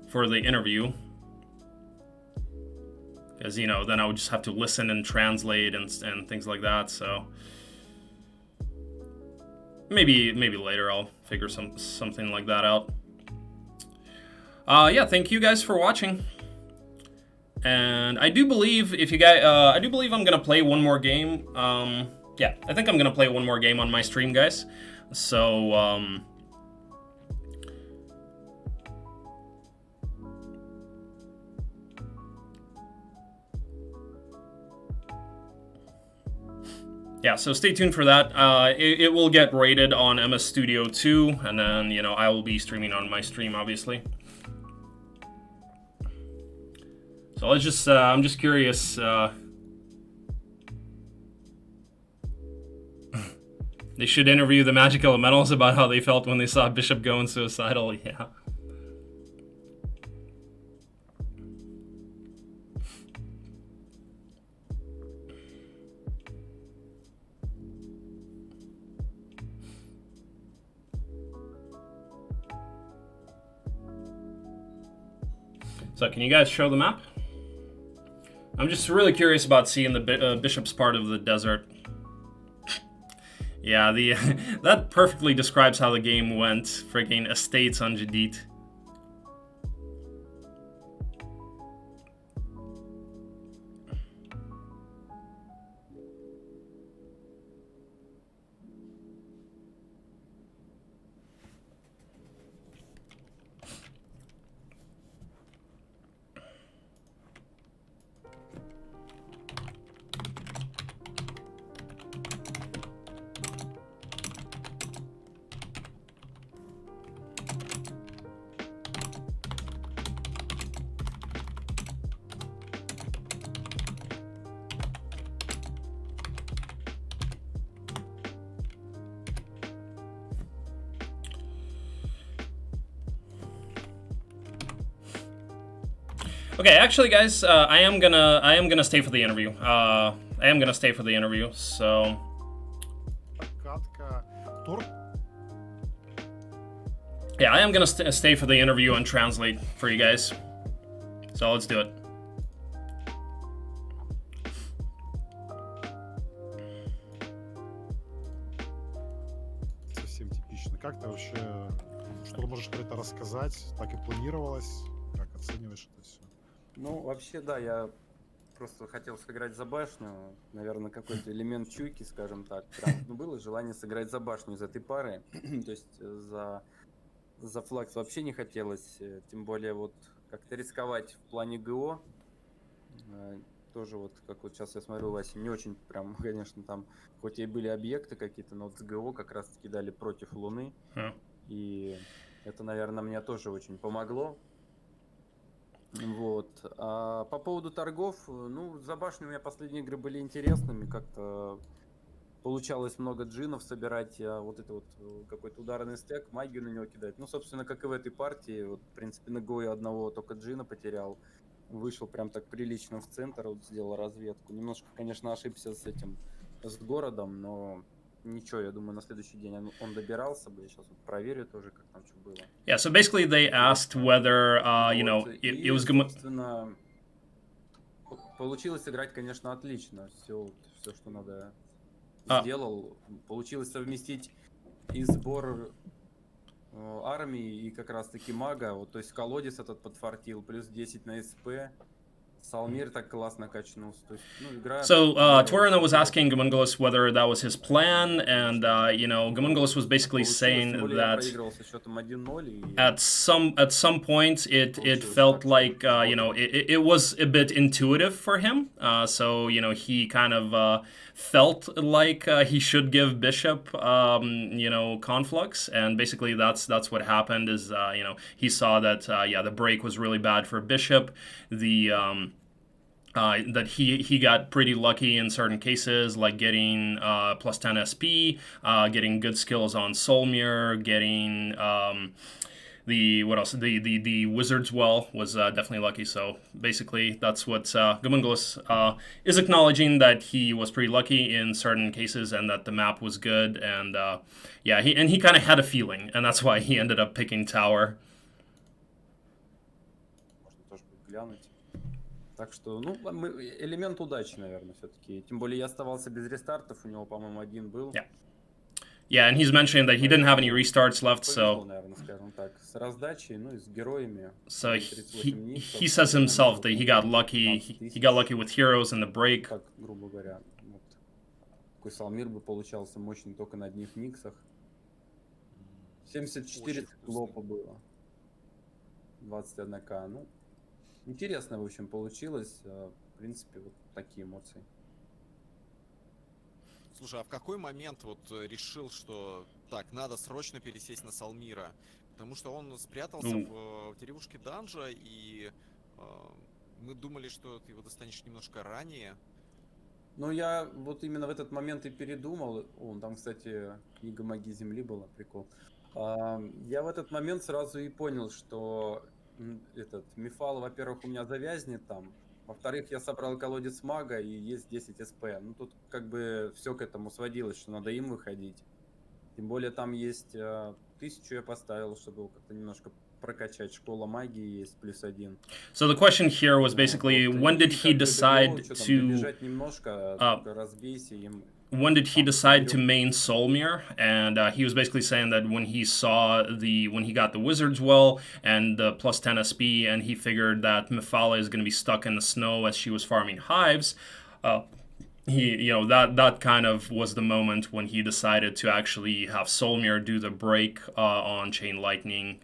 for the interview, because you know then I would just have to listen and translate and things like that. So maybe later I'll figure something like that out. Yeah, thank you guys for watching. And I do believe I'm gonna play one more game. Yeah, I think I'm gonna play one more game on my stream, guys. So yeah, so stay tuned for that. It will get rated on MS Studio 2, and then you know I will be streaming on my stream, obviously. So let's just, I'm just curious. They should interview the Magic Elementals about how they felt when they saw Bishop going suicidal. Yeah. So can you guys show the map? I'm just really curious about seeing the Bishop's part of the desert. Yeah, that perfectly describes how the game went. Freaking estates on Jadid. Okay, actually, guys, I am gonna stay for the interview. I am gonna stay for the interview. So. Yeah, I am gonna stay for the interview and translate for you guys. So let's do it. Совсем типично. Как ты вообще, что ты можешь про это рассказать? Так и планировалось? Как оцениваешь это все? Ну, вообще, да, я просто хотел сыграть за башню. Наверное, какой-то элемент чуйки, скажем так. Прям, ну, было желание сыграть за башню из этой пары. То есть за флаг вообще не хотелось. Тем более вот как-то рисковать в плане ГО. Тоже вот, как вот сейчас я смотрю, Вася, не очень прям, конечно, там, хоть и были объекты какие-то, но вот с ГО как раз таки дали против Луны. И это, наверное, мне тоже очень помогло. Вот. А по поводу торгов, ну, за башню у меня последние игры были интересными, как-то получалось много джинов собирать, а вот это вот какой-то ударный стек, магию на него кидать. Ну, собственно, как и в этой партии, вот, в принципе, на Гоя одного только джина потерял, вышел прям так прилично в центр, вот сделал разведку. Немножко, конечно, ошибся с этим, с городом, но ничего, я думаю, на следующий день он добирался бы. Я сейчас вот проверю тоже, как там что было. Yeah, so basically they asked whether, you know, it was... Собственно, получилось сыграть, конечно, отлично. Все, что надо, сделал. Получилось совместить и сбор армии и как раз-таки мага. Вот, то есть колодец этот подфартил, плюс 10 на СП. Салмир так классно качнулся. То есть, ну, игра... So Torino was asking Gomunguls whether that was his plan, and Gomunguls was basically saying Тем более я that проигрывал со счетом 1-0. И at some points it felt like it was a bit intuitive for him. So he kind of felt like he should give Bishop conflux, and basically that's what happened. Is he saw that the break was really bad for Bishop. That he got pretty lucky in certain cases, like getting plus 10 SP, getting good skills on Solmir, getting the Wizard's Well was definitely lucky. So basically, that's what Gomunguls is acknowledging, that he was pretty lucky in certain cases and that the map was good, and he kind of had a feeling, and that's why he ended up picking Tower. можно тоже глянуть. Так что, ну, элемент удачи, наверное, все-таки. Тем более я оставался без рестартов, у него, по-моему, один был. Yeah, and he's mentioning that he didn't have any restarts left, so... наверное, скажем так, с раздачей, ну и с героями. So he says himself that he got lucky. He got lucky with heroes in the break. Так, грубо говоря, вот. Такой Салмир бы получался мощный только на одних никсах. 74 лопа было. 21к. Ну, интересно, в общем, получилось. В принципе, вот такие эмоции. Слушай, а в какой момент вот решил, что так, надо срочно пересесть на Салмира? Потому что он спрятался в деревушке Данжа, и мы думали, что ты его достанешь немножко ранее. Ну, я вот именно в этот момент и передумал. Там, кстати, книга магии Земли была, прикол. Я в этот момент сразу и понял, что этот Мифал, во-первых, у меня завязнет там. Во-вторых, я собрал колодец мага и есть 10 СП. Ну, тут как бы все к этому сводилось, что надо им выходить. Тем более там есть 1000 я поставил, чтобы как-то немножко прокачать. Школа магии есть +1. So the question here was basically, when did he decide to... Бежать немножко, разбейся им. When did he decide to main Solmir? And he was basically saying that when he got the Wizard's Well and the plus 10 SP, and he figured that Mephala is going to be stuck in the snow as she was farming hives, that kind of was the moment when he decided to actually have Solmir do the break on Chain Lightning.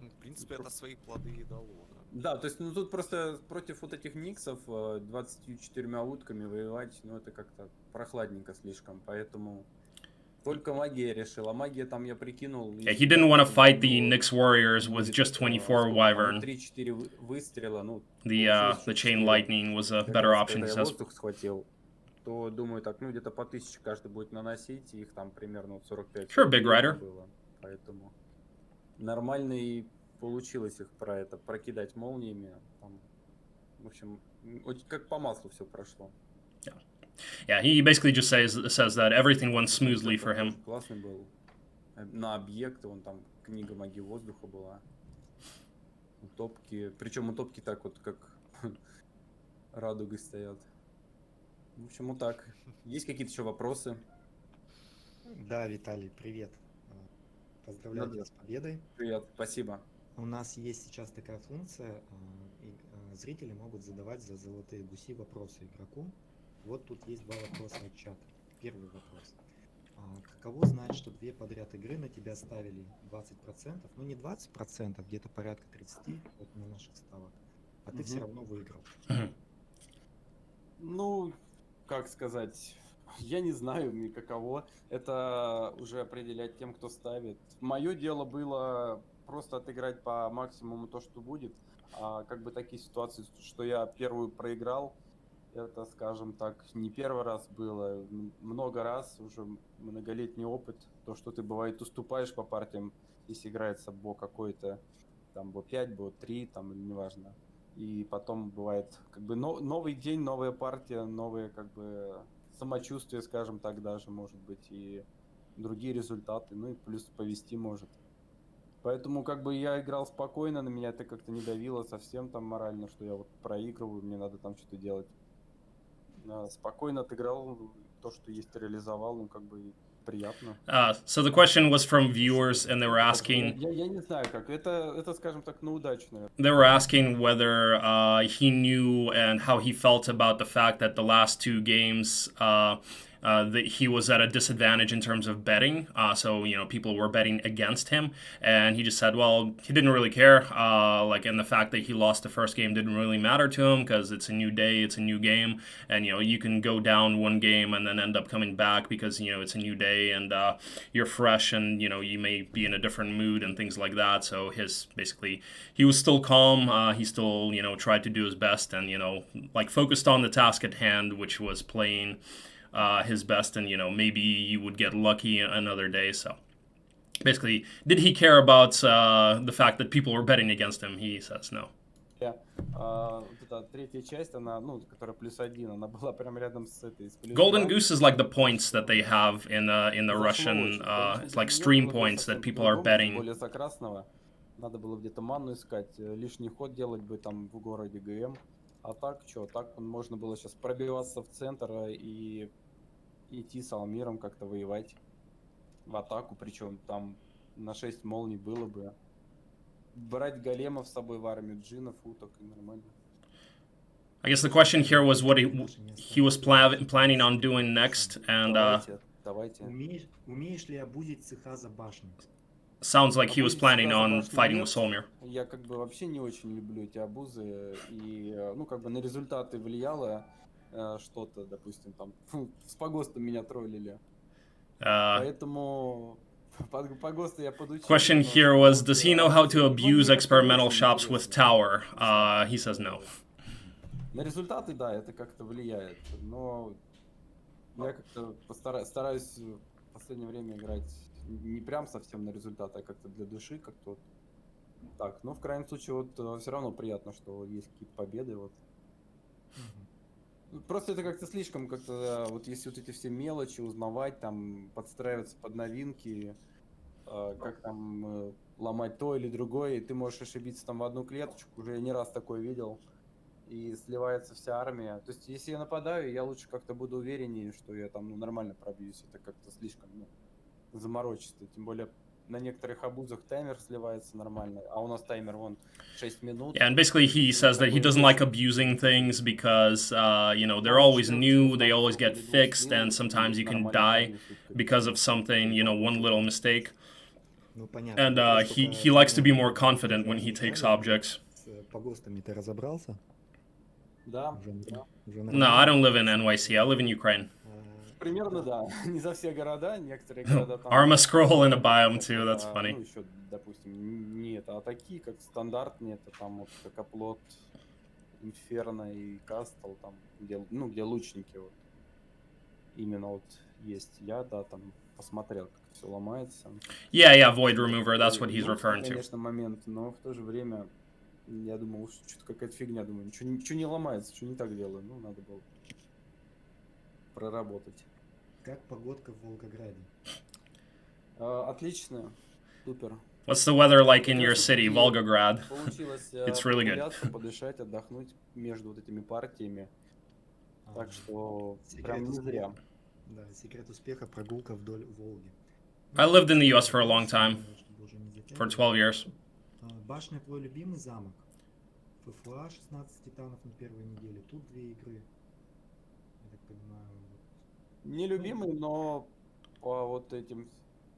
В принципе, это свои плоды и дало. Да, то есть, ну тут просто против вот этих никсов 24 утками воевать, ну это как-то прохладненько слишком, поэтому только магия решила. Магия там я прикинул. Yeah, he didn't want to fight the Nyx warriors with just 24 Wyvern. 3-4 выстрела, ну. The Chain Lightning was a better option. Когда я воздух схватил, то думаю так, ну где-то по 1000 каждый будет наносить, и их там примерно вот 45. Sure, Big Rider. Было, поэтому нормальный. Получилось их прокидать молниями. Там, в общем, как по маслу все прошло. Yeah, he basically just says that everything went smoothly for him. Классный был. На объекты, там книга магии воздуха была. Утопки. Причем утопки так вот, как радугой стоят. В общем, вот так. Есть какие-то еще вопросы? Да, Виталий, привет. Поздравляю тебя с победой. Привет, спасибо. У нас есть сейчас такая функция, зрители могут задавать за золотые гуси вопросы игроку. Вот тут есть 2 вопроса от чата. Первый вопрос. Каково знать, что 2 подряд игры на тебя ставили 20%, ну не 20%, где-то порядка 30% вот на наших ставок, а ты все равно выиграл? Ну, как сказать, я не знаю, мне каково. Это уже определять тем, кто ставит. Мое дело было просто отыграть по максимуму то, что будет. Как бы такие ситуации, что я первую проиграл, это, скажем так, не первый раз было, много раз, уже многолетний опыт. То, что ты, бывает, уступаешь по партиям, если играется бо какой-то, там, бо-5, бо-3, там, неважно. И потом бывает, как бы, новый день, новая партия, новые, как бы, самочувствие, скажем так, даже, может быть, и другие результаты, ну и плюс повести может. Поэтому как бы я играл спокойно, на меня это как-то не давило совсем там морально, что я вот проигрываю, мне надо там что-то делать. Спокойно отыграл, то, что есть, реализовал, ну как бы приятно. So the question was from viewers, and they were asking. Я не знаю как. Это, скажем так, на удачу, наверное. They were asking whether he knew and how he felt about the fact that the last two games that he was at a disadvantage in terms of betting. So, you know, people were betting against him. And he just said, well, he didn't really care. And the fact that he lost the first game didn't really matter to him because it's a new day, it's a new game. And, you know, you can go down one game and then end up coming back because, you know, it's a new day and you're fresh and, you know, you may be in a different mood and things like that. So he was still calm. He still, you know, tried to do his best and, you know, like focused on the task at hand, which was playing his best, and you know maybe you would get lucky another day. So basically, did he care about the fact that people were betting against him? He says no. Yeah. Вот эта третья часть, она, ну, которая +1, она была прям рядом с этой. Golden Goose is like the points that they have in the Russian, it's like stream points that people are betting. Более за красного. Надо было где-то манну искать, лишний ход делать бы там в городе ГМ. А так, что, так можно было сейчас пробиваться в центр и идти с Алмиром как-то воевать в атаку, причем там на 6 молний было бы. Брать големов с собой в армию, джинов, уток и нормально. I guess the question here was what he was planning on doing next, and Давайте. Умеешь ли обузить цеха за башню? Sounds like he was planning on fighting with Solmir. Я как бы вообще не очень люблю эти обузы, и, ну, как бы на результаты влияло что-то, допустим, там, с погостом меня троллили. Поэтому по ГОСТу я подучил. Question here was, does he know how to abuse experimental shops with Tower? He says no. На результаты, да, это как-то влияет, но я как-то стараюсь в последнее время играть не прям совсем на результат, а как-то для души, как-то вот так. Но в крайнем случае вот все равно приятно, что есть какие-то победы. Вот. Просто это как-то слишком, как-то вот если вот эти все мелочи узнавать, там подстраиваться под новинки, как там ломать то или другое, и ты можешь ошибиться там в одну клеточку, уже я не раз такое видел, и сливается вся армия. То есть если я нападаю, я лучше как-то буду увереннее, что я там нормально пробьюсь. Это как-то слишком заморочисто, тем более на некоторых обузах таймер сливается нормально, а у нас таймер вон 6 минут. Yeah, and basically he says that he doesn't like abusing things because, you know, they're always new, they always get fixed, and sometimes you can die because of something, you know, one little mistake. And he likes to be more confident when he takes objects. По ГОСТами ты разобрался? Да. No, I don't live in NYC, I live in Ukraine. Примерно, да. Не за все города, некоторые города там... Arma scroll in a biome too, that's funny. Ну, еще, допустим, не это, а такие, как стандартные, это там вот как оплот, Инферно и Кастл, там, где, ну, где лучники вот. Именно вот есть. Я, да, там посмотрел, как все ломается. Yeah, Void Remover, that's what he's referring to. Конечно, момент, но в то же время я думал, что что-то какая-то фигня, думаю, ничего не ломается, что не так делаю, ну, надо было проработать. Как погодка в Волгограде? Отлично, супер. What's the weather like in your city, Volgograd? Получилось It's really good. подышать, отдохнуть между вот этими партиями. Так что прям не зря. Да, секрет успеха — прогулка вдоль Волги. I lived in the US for a long time, for 12 years. Башня — твой любимый замок. ФФА 16 титанов на первой неделе. Тут 2 игры. Я так понимаю. Нелюбимый, но по вот этим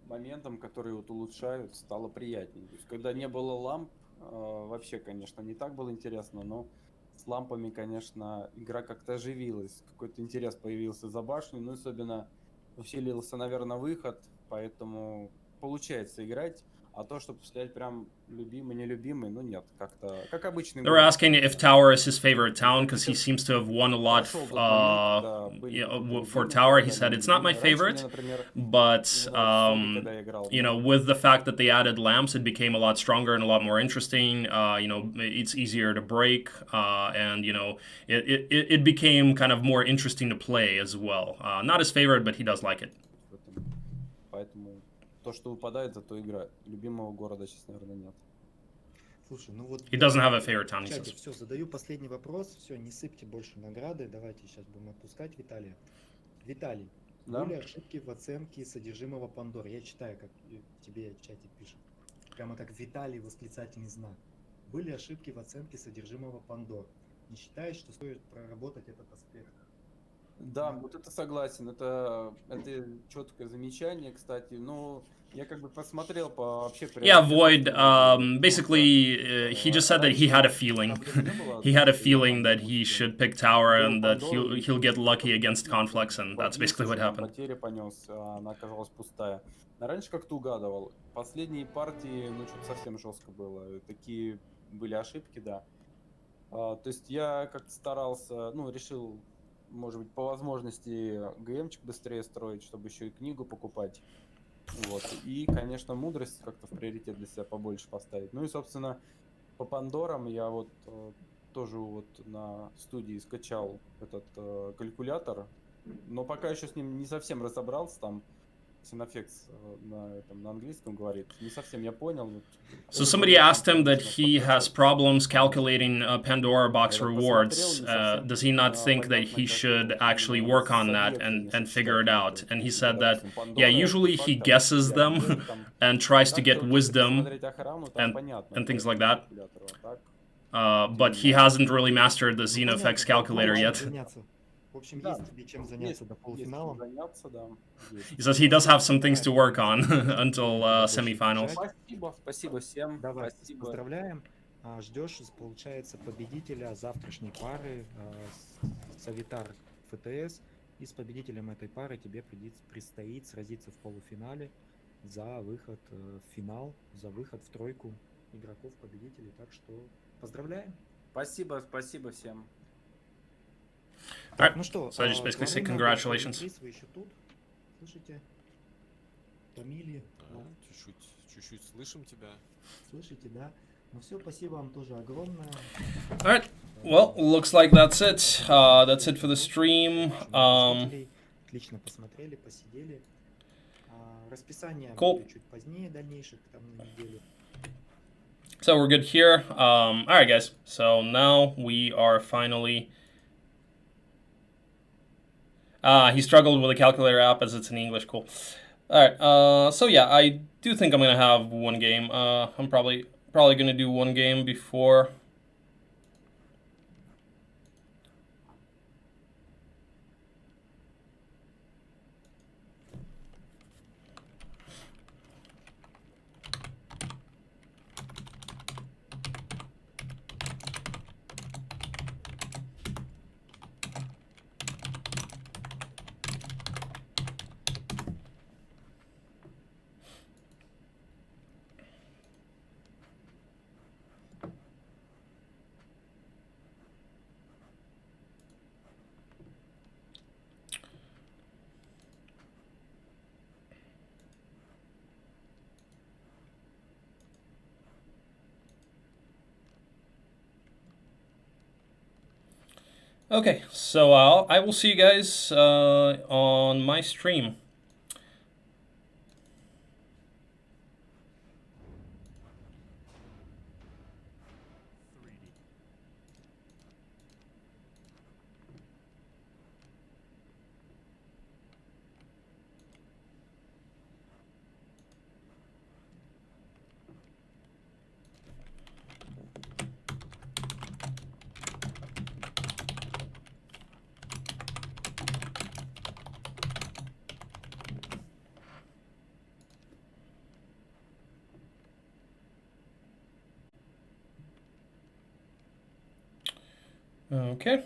моментам, которые вот улучшают, стало приятнее. То есть, когда не было ламп, вообще, конечно, не так было интересно, но с лампами, конечно, игра как-то оживилась. Какой-то интерес появился за башню, ну, особенно усилился, наверное, выход, поэтому получается играть. А то, чтобы сказать прям любимый, нелюбимый, ну нет, как-то, как обычный. They were asking if Tower is his favorite town because he seems to have won a lot for Tower. He said it's not my favorite, but you know, with the fact that they added lamps, it became a lot stronger and a lot more interesting. You know, it's easier to break, and you know, it became kind of more interesting to play as well. Not his favorite, but he does like it. Поэтому то, что выпадает, зато игра. Любимого города сейчас, наверное, нет. Слушай, ну вот... He doesn't have a favorite town, he says. Все, задаю последний вопрос. Все, не сыпьте больше награды. Давайте сейчас будем отпускать Виталия. Виталий, Да? Были ошибки в оценке содержимого Пандоры. Я читаю, как тебе в чате пишут. Прямо как Виталий восклицательный знак. Были ошибки в оценке содержимого Пандор. Не считаешь, что стоит проработать этот аспект? Да, вот это согласен. Это четкое замечание, кстати. Но я как бы посмотрел по вообще Yeah, приоритетам, Void. на самом деле, Basically, he just said that he had a раньше feeling. проблем не было, He had a что я feeling там, that he допустим, should pick tower делал and that Пандору и he'll get lucky там, against conflicts, and that's basically what побился, там happened. потеря понес, а она оказалась пустая. А раньше как-то угадывал. Последние партии, ну, что-то совсем жестко было. Такие были ошибки, да. То есть я как-то старался, ну, решил, может быть, по возможности ГМчик быстрее строить, чтобы еще и книгу покупать. Вот. И, конечно, мудрость как-то в приоритет для себя побольше поставить. Ну и, собственно, по Пандорам я вот тоже вот на студии скачал этот калькулятор, но пока еще с ним не совсем разобрался, там Синофекс на английском говорит, не совсем я понял. Вот, So somebody asked him that he has problems calculating Pandora box rewards. Does he not think that he should actually work on that and figure it out? And he said that, yeah, usually he guesses them and tries to get wisdom and things like that. But he hasn't really mastered the Xenofex calculator yet. В общем, есть тебе чем заняться до полуфинала. He says he does have some things to work on until semifinals. Спасибо всем. Давай, Спасибо. поздравляем. Ждешь, получается, победителя завтрашней пары Савитар ФТС. И с победителем этой пары тебе предстоит сразиться в полуфинале за выход в финал, за выход в тройку игроков победителей. Так что поздравляем. Спасибо всем. Так, ну что, so I just basically say congratulations. Вы еще тут? Слышите? Фамилии? Да, чуть-чуть слышим тебя. Слышите, да? Ну все, спасибо вам тоже огромное. Alright, well, looks like that's it. That's it for the stream. Отлично посмотрели, посидели. Расписание Cool. будет чуть позднее, дальнейших, там на неделю. So we're good here. Alright, guys. So now we are finally... he struggled with the calculator app as it's in English. Cool. Alright, so yeah, I do think I'm going to have one game. I'm probably going to do one game before... Okay, so I will see you guys on my stream. Okay.